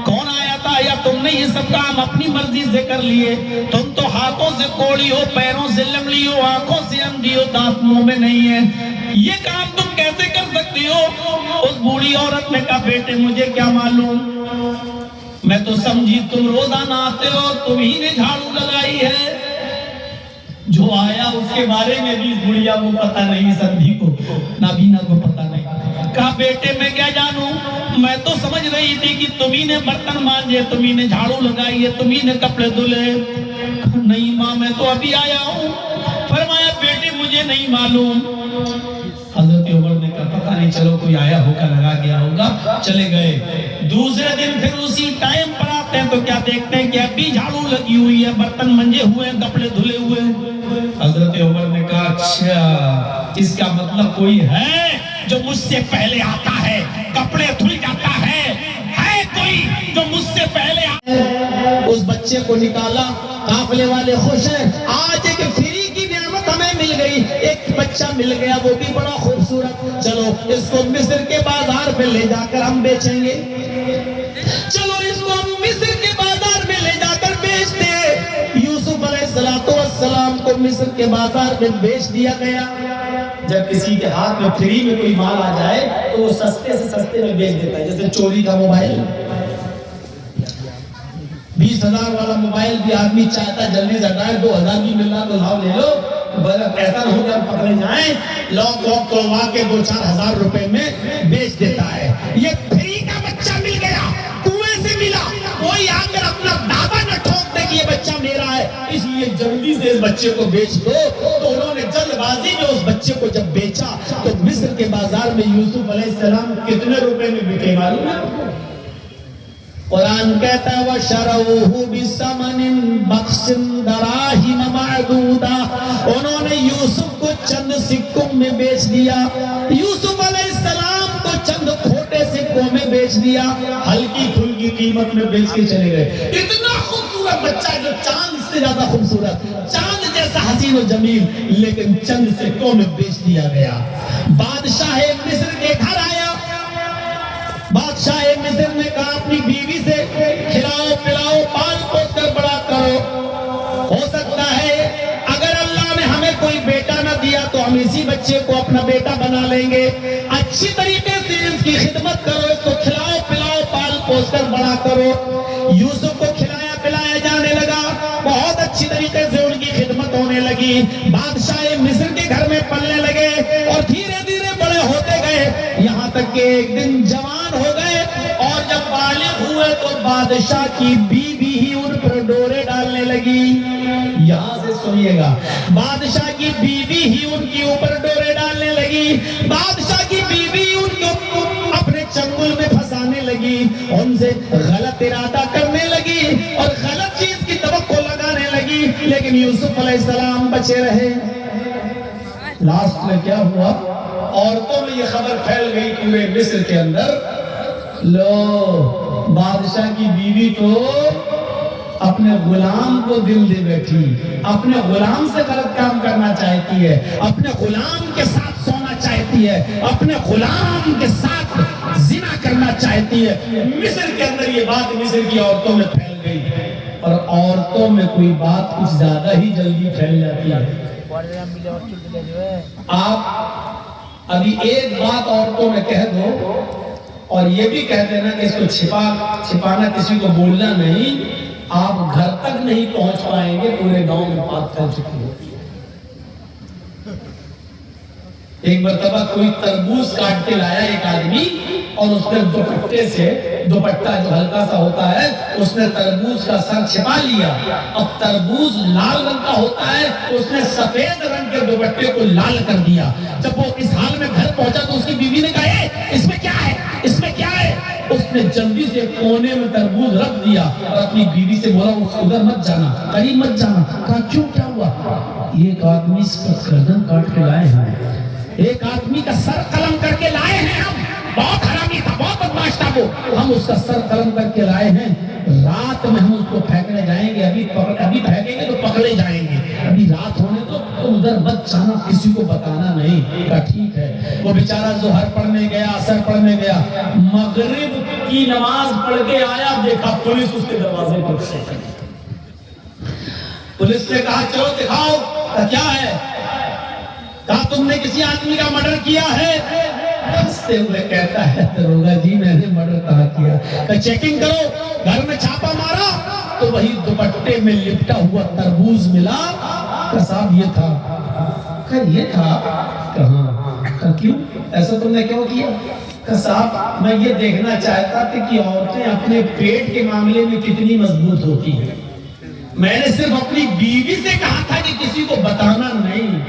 کون آیا تھا؟ یا تم نے یہ سب کام اپنی مرضی سے کر لیے؟ تم تو ہاتھوں سے کوڑی ہو، پیروں سے لنگڑی ہو، آنکھوں سے اندھی ہو، دانت منہ میں نہیں ہے، یہ کام تم کیسے کر سکتی ہو؟ اس بوڑھی عورت نے کہا، بیٹے مجھے کیا معلوم، میں تو سمجھی تم روزانہ آتے ہو، تم ہی نے جھاڑو لگائی ہے۔ جو آیا اس کے بارے میں بھی بڑھیا کو پتہ نہیں، سندھی کو، نابینا کو پتہ نہیں۔ کہا بیٹے میں کیا جانوں، میں تو سمجھ رہی تھی کہ تمہیں نے برتن مانجے، تمہیں نے جھاڑو لگائی ہے، تمہیں نے کپڑے دھلے۔ نہیں ماں میں تو ابھی آیا ہوں۔ فرمایا بیٹے مجھے نہیں معلوم۔ حضرت عمر نے کہا پتہ نہیں، چلو کوئی آیا ہوگا، لگا گیا ہوگا، چلے گئے۔ دوسرے دن پھر اسی ٹائم پر آتے ہیں تو کیا دیکھتے ہیں کہ اب بھی جھاڑو لگی ہوئی ہے، برتن منجے ہوئے ہیں، کپڑے دھلے ہوئے ہیں۔ حضرت عمر نے کہا اچھا اس کا مطلب کوئی ہے جو مجھ سے پہلے آتا ہے، کپڑے دھل جاتا ہے کوئی جو مجھ سے پہلے آتا ہے۔ اس بچے کو نکالا، قافلے والے خوش ہیں، آج ایک فری کی نعمت ہمیں مل گئی، ایک بچہ مل گیا، وہ بھی بڑا خوبصورت، چلو اس کو مصر کے بازار پہ لے جا کر ہم بیچیں گے، چلو اس کو ہم مصر کے بازار میں لے جا کر بیچتے ہیں۔ یوسف علیہ السلام کو مصر کے بازار میں بیچ دیا گیا۔ جب کسی کے ہاتھ میں فری میں کوئی مال آ جائے تو وہ سستے سے سستے میں بیچ دیتا ہے، جیسے چوری کا موبائل، 20,000 والا موبائل بھی آدمی چاہتا ہے جلدی سے ہٹائے، 2,000 بھی مل رہا تو لاؤ لے لو، ایسا نہ ہو کہ ہم پکڑے جائیں، لاک توڑوا کے 2-4 ہزار روپے میں بیچ دیتا ہے۔ یہ فری کا بچہ مل گیا، کنویں سے ملا، کوئی آ کر اپنا دعویٰ نہ ٹھوک دے کہ یہ بچہ میرا ہے، اس لیے جلدی سے اس بچے کو بیچ دو۔ تو انہوں نے جلد بازی میں اس بچے کو جب بیچا تو مصر کے بازار میں یوسف علیہ السلام کتنے روپے میں بکے معلوم ہے؟ قرآن کہتا ہے وَشَرَوْهُ بِثَمَنٍ بَخْسٍ دَرَاهِمَ مَعْدُودَةٍ، انہوں نے یوسف کو چند سکوں میں بیچ دیا، یوسف علیہ السلام کو چند کھوٹے سکوں میں بیچ دیا، ہلکی پھلکی قیمت میں بیچ کے چلے گئے۔ اتنا خوبصورت بچہ جو چاند سے زیادہ خوبصورت، چاند جیسا حسین و جمیل، لیکن چند سکوں میں بیچ دیا گیا۔ بادشاہ مصر کے گھر آیا، بادشاہ مصر نے کہا اپنی بیوی سے کھلاؤ پلاؤ پال پوس کر بڑا کرو، ہو سکتا ہے اگر اللہ نے ہمیں کوئی بیٹا نہ دیا تو ہم اسی بچے کو اپنا بیٹا بنا لیں گے، اچھی طریقے سے اس کی خدمت کرو، اس کو کھلاؤ پلاؤ پال پوس کر بڑا کرو۔ یوسف کو کھلایا پلایا جانے لگا، بہت اچھی طریقے سے ان کی خدمت ہونے لگی، بادشاہ مصر کے گھر میں پلنے لگے اور دھیرے دھیرے بڑے ہوتے گئے، یہاں تک کہ ایک دن جوان ہو گئے، اور جب بالغ ہوئے تو بادشاہ کی بیوی ہی ان پر ڈورے ڈالے کرنے لگی. یہاں سے سنیے گا. بادشاہ کی بیوی ہی ان کے اوپر ڈورے ڈالنے لگی. بادشاہ کی بیوی ان کو اپنے چنگل میں پھنسانے لگی, ان سے غلط ارادہ کرنے لگی اور غلط چیز کی توقع لگانے لگی. لیکن یوسف علیہ السلام بچے رہے. لاسٹ میں کیا ہوا؟ عورتوں میں یہ خبر پھیل گئی پورے مصر کے اندر, لو بادشاہ کی بیوی تو اپنے غلام کو دل دے بیٹھی, اپنے غلام سے غلط کام کرنا چاہتی ہے, اپنے غلام کے ساتھ سونا چاہتی ہے, اپنے غلام کے ساتھ زنا کرنا چاہتی ہے. مصر کے اندر یہ بات مصر کی عورتوں میں پھیل گئی, اور عورتوں میں کوئی بات کچھ زیادہ ہی جلدی پھیل جاتی ہے. آپ ابھی ایک بات عورتوں میں کہہ دو اور یہ بھی کہہ دینا کہ اس کو چھپانا کسی کو بولنا نہیں, آپ گھر تک نہیں پہنچ پائیں گے, پورے گاؤں میں بات پھیل چکی ہوتی ہے. ایک مرتبہ کوئی تربوز کاٹ کے لایا ایک آدمی, اور اس نے دوپٹے سے, دوپٹہ جو ہلکا سا ہوتا ہے, اس نے تربوز کا سر چھپا لیا. اب تربوز لال رنگ کا ہوتا ہے, اس نے سفید رنگ کے دوپٹے کو لال کر دیا. جب وہ اس حال میں گھر پہنچا تو اس کی بیوی نے کہا, اس میں کیا ہے, اس میں کیا ہے؟ اس نے جلدی سے کونے میں تربوز رکھ دیا اور اپنی بیوی سے بولا, ادھر مت جانا, قریب مت جانا. کہا کیوں, کیا ہوا؟ ایک آدمی اس کا گردن کاٹ کے لائے ہیں, ایک آدمی کا سر قلم کر کے لائے ہیں ہم, بہت حرامی تھا, بہت بدماش تھا وہ, ہم اس کا سر قلم کر کے لائے ہیں. رات میں ہم اس کو پھینکنے جائیں گے, ابھی پھینکیں گے تو پکڑے جائیں گے, ابھی رات ہونے تو ادھر مت جانا, کسی کو بتانا نہیں. کہا ٹھیک ہے. وہ بیچارہ ظہر پڑھنے گیا, عصر پڑھنے گیا, مغرب کی نماز پڑھ کے آیا, دیکھا پولیس اس کے دروازے پر. پولیس نے کہا چلو دکھاؤ. کیا ہے؟ کہا تم نے کسی آدمی کا مرڈر کیا ہے؟ ہنستے ہوئے کہتا ہے دروگا جی میں نے مرڈر کہاں کیا. کہ چیکنگ کرو. گھر میں چھاپا مارا تو وہی دوپٹے میں لپٹا ہوا تربوز ملا. کہ صاحب یہ تھا. کہ یہ تھا. کہاں؟ کہ کیوں ایسا تم نے کیوں کیا؟ کہ صاحب میں یہ دیکھنا چاہتا تھا کہ عورتیں اپنے پیٹ کے معاملے میں کتنی مضبوط ہوتی ہیں. میں نے صرف اپنی بیوی سے کہا تھا کہ کسی کو بتانا نہیں.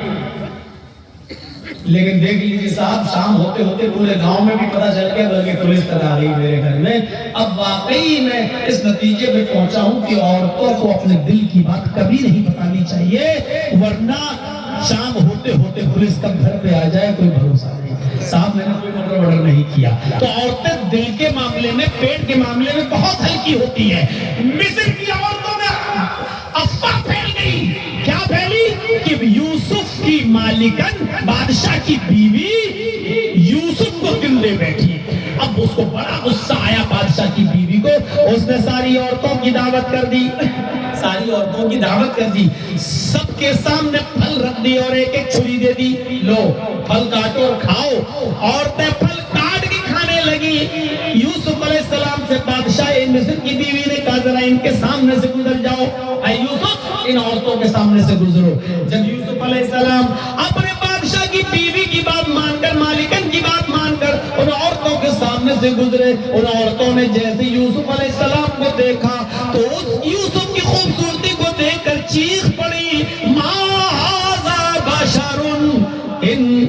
لیکن دیکھ لیجیے صاحب, شام ہوتے ہوتے پورے گاؤں میں بھی پتا چل گیا, بلکہ پولیس تک آ گئی میرے گھر میں. اب واقعی میں اس نتیجے پہ پہنچا ہوں کہ عورتوں کو اپنے دل کی بات کبھی نہیں بتانی چاہیے, ورنہ شام ہوتے ہوتے پولیس کب گھر پہ آ جائے کوئی بھروسہ نہیں. صاحب میں نے کوئی مرڈر نہیں کیا. تو عورتیں دل کے معاملے میں, پیٹ کے معاملے میں بہت ہلکی ہوتی ہے. مصر کی عورتوں میں افواہ پھیل گئی. کیا پھیلی؟ کہ یوسف کی مالکن, بادشاہ کی بیوی یوسف کو دل دے بیٹھی. اب اس کو بڑا غصہ آیا بادشاہ کی بیوی کو. اس نے ساری عورتوں کی دعوت کر دی, ساری عورتوں کی دعوت کر دی, سب کے سامنے پھل رکھ دی اور ایک ایک چھری دے دی, لو پھل کاٹو اور کھاؤ. عورتیں پھل کاٹ کے کھانے لگی. یوسف علیہ السلام سے بادشاہ مصر کی بیوی نے کہا ذرا ان کے سامنے سے گزر جاؤ. اے یوسف ان عورتوں کے سامنے سے گزرو. جب یوسف علیہ السلام اپنے بادشاہ کی بیوی کی بات مان کر, مالکن کی بات مان کر ان عورتوں کے سامنے سے گزرے, ان عورتوں نے جیسے یوسف علیہ السلام کو دیکھا تو اس یوسف کی خوبصورتی کو دیکھ کر چیخ پڑی, ما ھذا بشر ان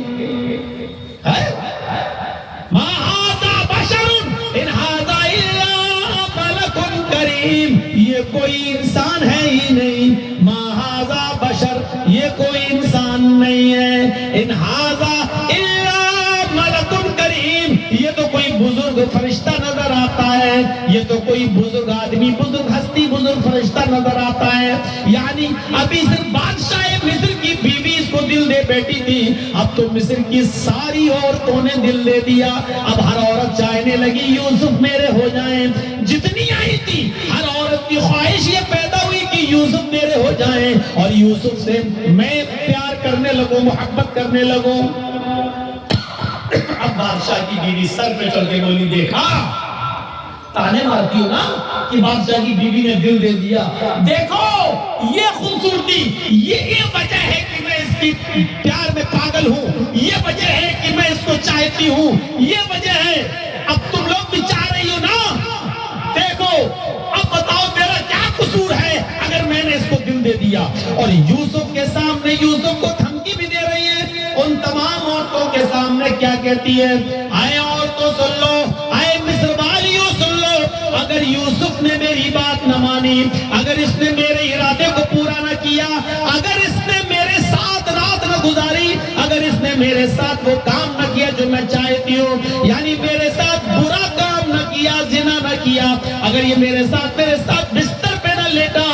ما ھذا بشر ان ھذا الا ملک کریم. یہ کوئی انسان ہے ہی نہیں. ما ھذا بشر, یہ کوئی انسان نہیں ہے. ان ھذا الا ملک کریم, یہ تو کوئی بزرگ فرشتہ نظر آتا ہے. یہ تو کوئی بزرگ آدمی, بزرگ ہستی, بزرگ فرشتہ نظر آتا ہے. یعنی ابھی صرف بادشاہ مصر کی بیوی اس کو دل دے بیٹھی تھی, اب تو مصر کی ساری عورتوں نے دل دے دیا. اب ہر عورت چاہنے لگی یوسف میرے ہو جائیں. جتنی آئی تھی ہر عورت کی خواہش یہ پیدا ہوئی کہ یوسف میرے ہو جائیں, اور یوسف سے میں پیار کرنے لگوں, محبت کرنے لگوں. اب بادشاہ کی بیوی سر پہ چڑھ کے بولی, دیکھا تانے مارتی ہو نا کہ بادشاہ کی بیوی نے دل دے دیا. دیکھو یہ خوبصورتی, یہ وجہ ہے کہ میں اس کی پیار میں پاگل ہوں, یہ وجہ ہے کہ میں اس کو چاہتی ہوں, یہ وجہ ہے. اب تم لوگ بھی چاہ رہی ہو نا, دیکھو اب بتاؤ میرا کیا قصور ہے اگر میں نے اس دے دیا، اور یوسف کے سامنے یوسف کو دھمکی بھی دے رہی ہے۔ ان تمام عورتوں کے سامنے کیا کہتی ہے؟ آئے عورتوں سن لو، آئے مصر والیوں سن لو، اگر یوسف نے میری بات نہ مانی، اگر اس نے میرے ارادے کو پورا نہ کیا، اگر اس نے میرے ساتھ رات نہ گزاری، اگر اس نے میرے ساتھ وہ کام نہ کیا جو میں چاہتی ہوں، یعنی میرے ساتھ برا کام نہ کیا، زنا نہ کیا، اگر یہ میرے ساتھ بستر پہ نہ لیٹا،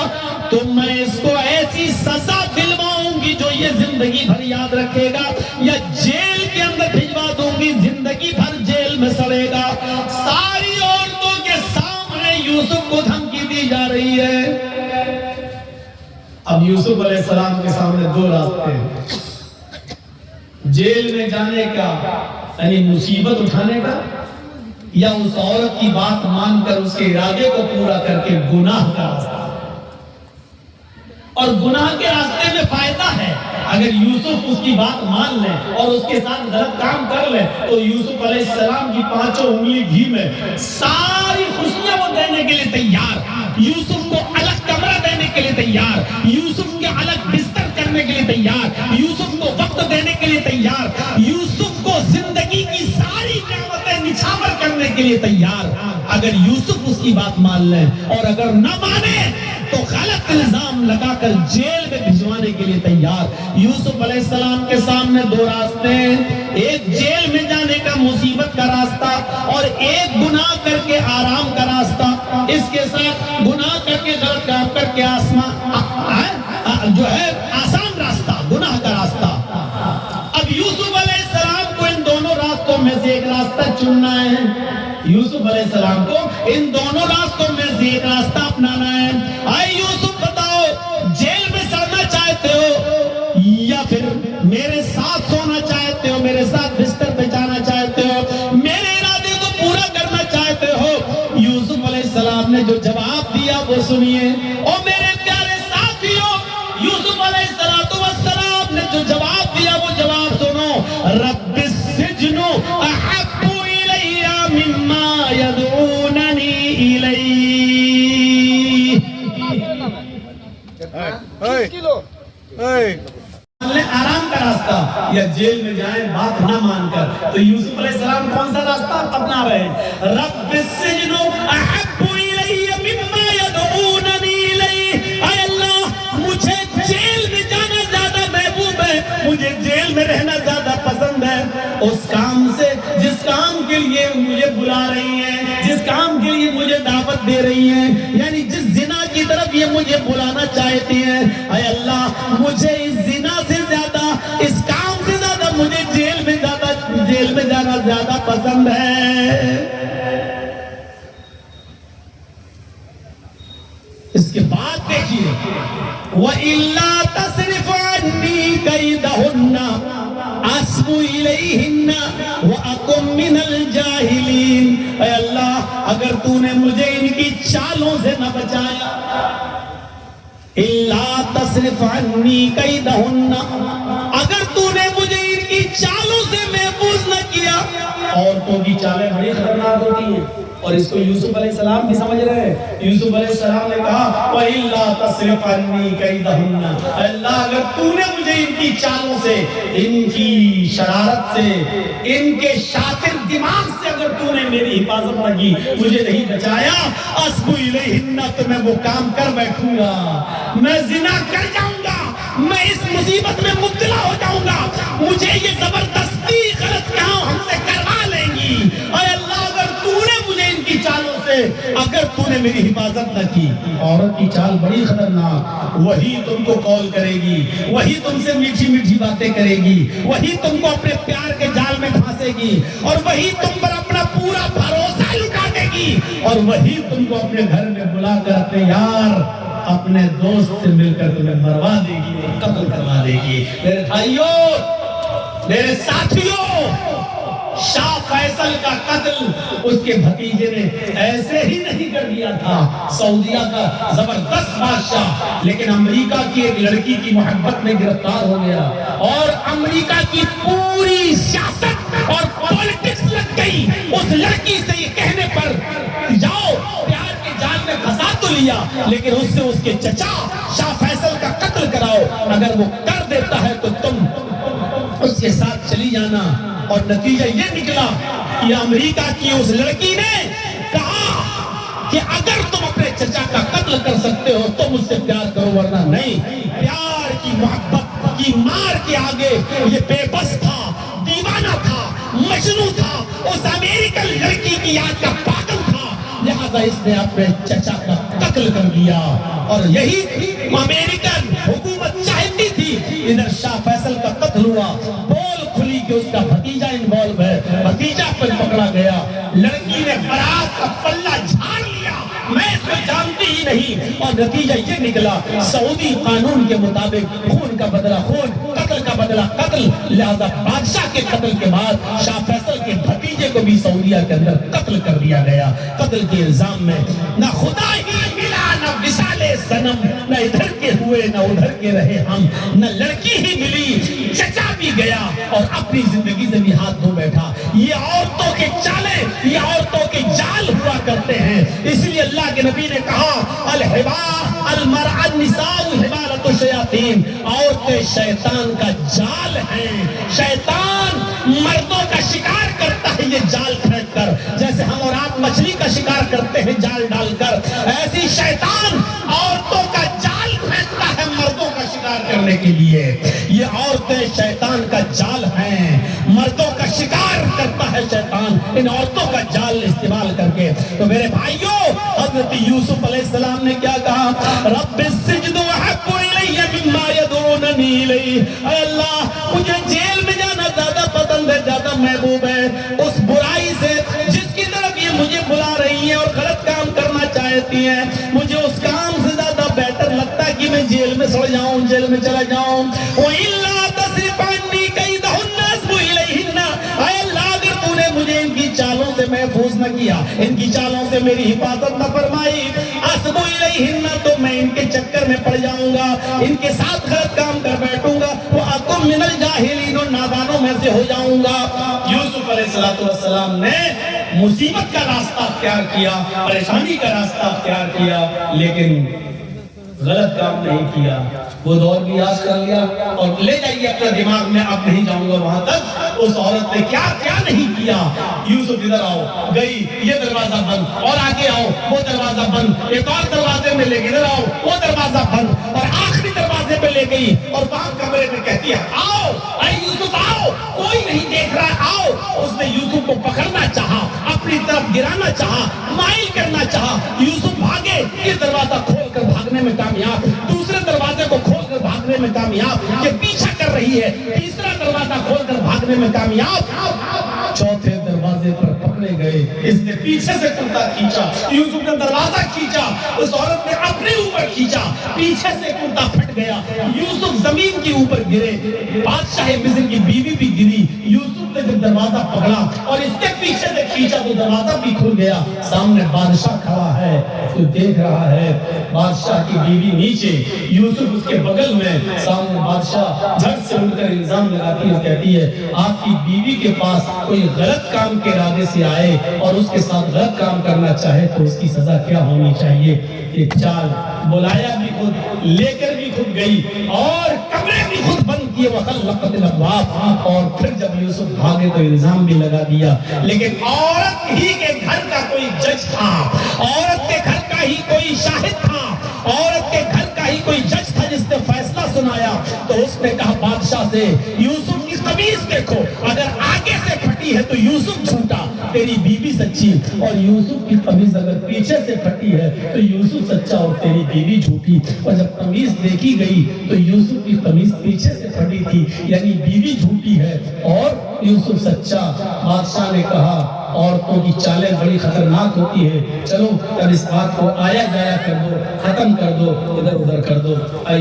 تو میں اس کو ایسی سزا دلواؤں گی جو یہ زندگی بھر یاد رکھے گا، یا جیل کے اندر بھجوا دوں گی، زندگی بھر جیل میں سڑے گا۔ ساری عورتوں کے سامنے یوسف کو دھمکی دی جا رہی ہے۔ اب یوسف علیہ السلام کے سامنے دو راستے ہیں، جیل میں جانے کا یعنی مصیبت اٹھانے کا، یا اس عورت کی بات مان کر اس کے ارادے کو پورا کر کے گناہ کا راستہ۔ اور گناہ کے راستے میں فائدہ ہے، اگر یوسف اس کی بات مان لیں اور اس کے ساتھ غلط کام کر لیں تو یوسف علیہ السلام کی 5 انگلی گھی میں ساری خوشیاں وہ دینے کے لیے تیار، یوسف کو الگ کمرہ دینے کے لیے تیار، یوسف کے الگ بستر کرنے کے لیے تیار، یوسف کو وقت دینے کے لیے تیار، یوسف کو زندگی کی ساری نعمتیں نچھاور کرنے کے لیے تیار، اگر یوسف اس کی بات مان لیں، اور اگر نہ مانے تو غلط الزام لگا کر جیل میں بھجوانے کے لیے تیار۔ یوسف علیہ السلام کے سامنے دو راستے ہیں، ایک جیل میں جانے کا مصیبت کا راستہ، اور ایک گناہ کر کے آرام کا راستہ۔ اس کے ساتھ گناہ کر کے غلط کام کر کے جو ہے آسان راستہ، گناہ کا راستہ۔ اب یوسف علیہ السلام کو ان دونوں راستوں میں سے ایک راستہ چننا ہے، یوسف علیہ السلام کو ان دونوں راستوں میں سے ایک راستہ اپنانا ہے۔ آئے یوسف بتاؤ، جیل میں سڑنا چاہتے ہو یا پھر میرے ساتھ سونا چاہتے ہو، میرے ساتھ بستر پہ جانا چاہتے ہو، میرے ارادے کو پورا کرنا چاہتے ہو؟ یوسف علیہ السلام نے جو جواب دیا وہ سنیے، اور میرے پیارے ساتھیوں، یوسف علیہ السلام نے جو جواب دیا وہ جواب سنو۔ رب السجن احب الی مما یدعوننی الیہ۔ آرام کا راستہ یا جیل میں جائیں بات نہ مان کر، تو یوسف علیہ السلام کون سا راستہ اپنا رہے ہیں؟ رب السجن احب الی مما یدعوننی الیہ۔ اے اللہ، مجھے جیل میں جانا زیادہ محبوب ہے، مجھے جیل میں رہنا زیادہ پسند ہے اس کام سے جس کام کے لیے مجھے بلا رہی ہیں، جس کام کے لیے مجھے دعوت دے رہی ہیں، یعنی جس زنا کی طرف یہ مجھے بلانا چاہتی ہیں۔ اے اللہ، مجھے اس زنا سے زیادہ، اس کام سے زیادہ مجھے جیل میں جانا زیادہ پسند ہے۔ اس کے بعد دیکھیے، وَإِلَّا تَصْرِفْ عَنِّي كَيْدَهُنَّ أَصْبُ إِلَيْهِنَّ وَأَكُن مِّنَ الْجَاهِلِينَ۔ اے اللہ، اگر تو نے مجھے ان کی چالوں سے نہ بچایا، إِلَّا تَصْرِفْ عَنِّي كَيْدَهُنَّ، اگر تو نے مجھے ان کی چالوں سے محفوظ نہ کیا، عورتوں کی چالیں بڑی خطرناک ہوتی ہیں، اور اس کو یوسف علیہ السلام بھی سمجھ رہے ہیں۔ یوسف علیہ السلام نے کہا وَإِلَّا تَصْرِفْ عَنِّي كَيْدَهُنَّ، اللہ اگر تو نے مجھے ان کی چالوں سے، ان کی شرارت سے، ان کے شاطر دماغ سے اگر تو نے میری حفاظت نہ کی، مجھے نہیں بچایا، أَصْبُ إِلَيْهِنَّ، تو میں وہ کام کر بیٹھوں گا، میں زنا کر جاؤں گا، میں اس مصیبت میں مبتلا ہو جاؤں گا، مجھے یہ زبردستی غلط کام ہم سے کروا لیں گی۔ اے اللہ، اگر تو نے مجھے ان کی چالوں سے، اگر تو نے میری حفاظت نہ کی۔ عورت کی چال بڑی خطرناک، وہی تم کو کال کرے گی، وہی تم سے میٹھی میٹھی باتیں کرے گی، وہی تم کو اپنے پیار کے جال میں پھانسے گی، اور وہی تم پر اپنا پورا بھروسہ لٹا دے گی، اور وہی تم کو اپنے گھر میں بلا کر اپنے یار، اپنے دوست سے مل کر تمہیں مروا دے گی، قتل کروا دے گی۔ میرے بھائیوں، میرے ساتھیوں، شاہ فیصل کا قتل اس کے بھتیجے نے ایسے ہی نہیں کر دیا تھا، سعودیہ کا زبردست بادشاہ، لیکن امریکہ کی ایک لڑکی کی محبت میں گرفتار ہو گیا، اور امریکہ کی پوری سیاست اور پولیٹکس لگ گئی اس لڑکی سے یہ کہنے پر، جاؤ پیار کے جال میں پھنسا تو لیا، لیکن اس سے اس کے چچا شاہ فیصل کا اگر وہ کر دیتا ہے تو تم اس کے ساتھ چلی جانا. اور نتیجہ یہ نکلا کہ امریکہ کی اس لڑکی نے کہا کہ اگر تم اپنے چچا کا قتل کر سکتے ہو تو مجھ سے پیار کرو, ورنہ نہیں. پیار کی محبت کی مار کے آگے یہ بے بس تھا, دیوانہ تھا, مجنوں تھا, اس امریکن لڑکی کی یاد کا پاگل تھا, لہذا اس نے اپنے چچا کا قتل کر دیا. اور یہی امریکن حکومت چاہتی تھی. ادھر شاہ فیصل کا قتل ہوا, بول کھلی کہ اس کا بھتیجا انوالو ہے, بھتیجا پر پکڑا گیا. لڑکی نے برات کا پلہ جھاڑ لیا, میں اس کو جانتی ہی نہیں. اور نتیجہ یہ نکلا سعودی قانون کے مطابق خون کا بدلہ خون, قتل کا بدلہ قتل. لہذا بادشاہ کے قتل کے بعد شاہ فیصل کے بھتیجے کو بھی سعودیہ کے اندر قتل کر دیا گیا. قتل کے الزام میں نہ خدا ہی ملا, نہ مثال صنم, نہ ادھر کے ہوئے نہ ادھر کے رہے ہم, نہ لڑکی ہی ملی, چچا بھی گیا اور اپنی زندگی سے بھی ہاتھ دھو بیٹھا. یہ عورتوں کے چالیں, یہ عورتوں کے جال ہوا کرتے ہیں. اس لیے اللہ کے نبی نے کہا المرأة النساء حبالۃ الشیاطین, عورتیں شیطان کا جال ہیں. شیطان مردوں کا شکار کرتا ہے یہ جال پھینک کر, جیسے ہم اور آپ مچھلی کا شکار کرتے ہیں جال ڈال کر, ایسی شیطان عورتوں کا جال پھینکتا ہے مردوں کا شکار کرنے کے لیے. یہ عورتیں شیطان کا جال ہیں, مردوں کا شکار کرتا ہے شیطان ان عورتوں کا جال استعمال کر کے. تو میرے بھائیوں, حضرت یوسف علیہ السلام نے کیا کہا, رب السجن احب الی مما یدعوننی الیہ, اے اللہ مجھے جیل میں جانا زیادہ پسند ہے, زیادہ محبوب ہے اس برائی سے جس کی طرف یہ مجھے بلا رہی ہیں اور غلط کام کرنا چاہتی ہیں. مجھے اس کام سے زیادہ بہتر لگتا ہے کہ میں جیل میں سڑ جاؤں, جیل میں چلا جاؤں. وَإِلَّا تَصْرِفْ عَنِّي كَيْدَهُنَّ أَصْبُ إِلَيْهِنَّ, اے اللہ اگر تو نے مجھے ان کی چالوں سے محفوظ نہ کیا, ان کی چالوں سے میری حفاظت نہ فرمائی, أَصْبُ إِلَيْهِنَّ, تو میں ان کے چکر میں پڑ جاؤں گا, ان کے ساتھ غلط کام کر بیٹھوں گا, وَأَكُن مِّنَ الْجَاهِلِينَ, اور نادانوں میں سے ہو جاؤں گا. یوسف علیہ السلام نے مصیبت کا راستہ اختیار کیا, پریشانی کا راستہ اختیار کیا, لیکن غلط کام نہیں کیا. وہ دور بھی یاد کر لیا اور لے جائیے اپنا دماغ میں, اب نہیں جاؤں گا وہاں تک. اس عورت نے کیا کیا نہیں کیا. یوسف ادھر آؤ, گئی, یہ دروازہ بند, اور آگے آؤ, وہ دروازہ بند, ایک اور دروازے میں لے گئی, ادھر آؤ, وہ دروازہ بند, اور آخری دروازے پہ لے گئی اور وہاں کمرے میں کہتی ہے آؤ, اے یوسف آؤ, کوئی نہیں دیکھ رہا, آؤ. اس نے یوسف کو پکڑنا چاہا, اپنی طرف گرانا چاہا, مائل کرنا چاہا. یوسف بھاگے, یہ دروازہ کھول کر بھاگنے میں کامیاب, دوسرے دروازے کو کھول کر بھاگنے میں کامیاب, یہ پیچھا کر رہی ہے, تیسرا دروازہ کھول کر بھاگنے میں کامیاب, چوتھے دروازے پر پکڑے گئے. اس نے پیچھے سے کرتا کھینچا, یوسف نے دروازہ کھینچا, اس عورت نے اپنے اوپر کھینچا, پیچھے سے کرتا پھٹ گیا, یوسف زمین کے اوپر گرے, بادشاہ مصر کی بیوی بھی گری. یوسف نے جب دروازہ پکڑا اور اس کے پیچھے سے کھینچا تو دروازہ بھی کھل گیا. سامنے بادشاہ کھڑا ہے, تو دیکھ رہا ہے, بادشاہ کی بیوی نیچے, یوسف اس کے بغل میں. سامنے بادشاہ جھٹ سے اٹھ کر الزام لگاتی ہے, کہتی ہے آپ کی بیوی کے پاس کوئی غلط کام کے ارادے سے آئے اور اس کے ساتھ غلط کام کرنا چاہے تو اس کی سزا کیا ہونی چاہیے. ایک چال, بلایا بھی خود, لے کر بھی خود گئی, اور کمرے بھی خود بند کیے, وَغَلَّقَتِ الْأَبْوَابَ, اور پھر جب یوسف بھاگے تو الزام بھی لگا دیا. لیکن عورت ہی کے گھر کا کوئی جج تھا, عورت کے گھر کا ہی کوئی شاہد تھا, عورت کے گھر کا ہی کوئی جج تھا جس نے فیصلہ سنایا. تو اس نے کہا بادشاہ سے, یوسف کی قمیض دیکھو, اگر آگے سے پھٹی ہے تو یوسف جھوٹا, تیری بیوی سچی, اور یوسف کی قمیض اگر پیچھے سے پھٹی ہے تو یوسف سچا اور تیری بیوی جھوٹی. اور جب قمیض دیکھی گئی تو یوسف کی قمیض پیچھے سے پھٹی تھی, یعنی بیوی جھوٹی ہے اور یوسف سچا. بادشاہ نے کہا عورتوں کی چالیں بڑی خطرناک ہوتی ہے, چلو اب اس بات کو آیا جایا کر دو, ختم کر دو, ادھر ادھر کر دو.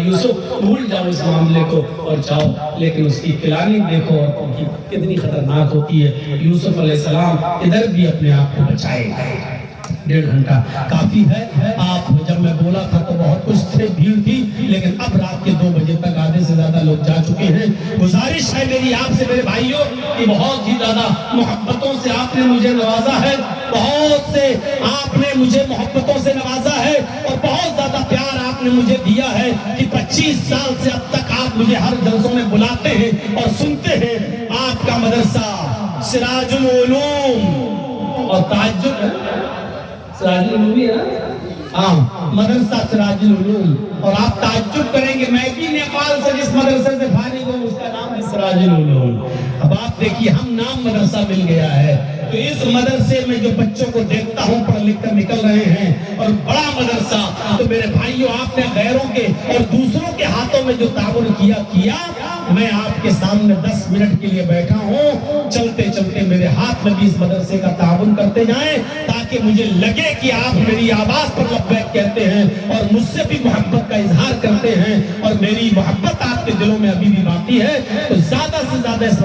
یوسف بھول جاؤ اس معاملے کو اور جاؤ. لیکن اس کی پلاننگ دیکھو عورتوں کی کتنی خطرناک ہوتی ہے. یوسف علیہ السلام ادھر بھی اپنے آپ کو بچائے گئے. 1.5 گھنٹہ کافی ہے. آپ جب میں بولا تھا تو بہت کچھ تھے, بھیڑ تھی, لیکن اب رات کے 2 بجے تک آدھے سے زیادہ لوگ جا چکے ہیں. گزارش ہے میری آپ سے میرے بھائیوں کہ بہت ہی زیادہ محبتوں سے آپ نے مجھے نوازا ہے, بہت سے آپ نے مجھے محبتوں سے نوازا ہے, اور بہت زیادہ پیار آپ آپ نے مجھے دیا ہے کہ 25 سال سے اب تک آپ مجھے ہر جلسوں میں بلاتے ہیں اور سنتے ہیں. آپ کا مدرسہ سراج العلوم اور تعجب ہے سراج العلوم ہے ہاں مدرسہ سراج العلوم. اور آپ تعجب کریں گے میں بھی نیپال سے جس مدرسے سے فارغ ہوں اس کا نام ہے سراج العلوم. اب آپ دیکھیے ہم نام مدرسہ مل گیا ہے تو اس مدرسے میں جو بچوں کو دیکھتا ہوں پڑھ لکھ کر نکل رہے ہیں اور بڑا مدرسہ. تو میرے بھائیوں آپ نے غیروں کے اور دوسروں کے ہاتھوں میں جو تعاون کیا میں آپ کے سامنے 10 منٹ کے لیے بیٹھا ہوں. چلتے چلتے میرے ہاتھ میں بھی اس مدرسے کا تعاون کرتے جائیں تاکہ مجھے لگے کہ آپ میری آواز پر لبیک کہتے ہیں اور مجھ سے بھی محبت کا اظہار کرتے ہیں اور میری محبت آپ کے دلوں میں ابھی بھی باقی ہے. تو زیادہ سے زیادہ اس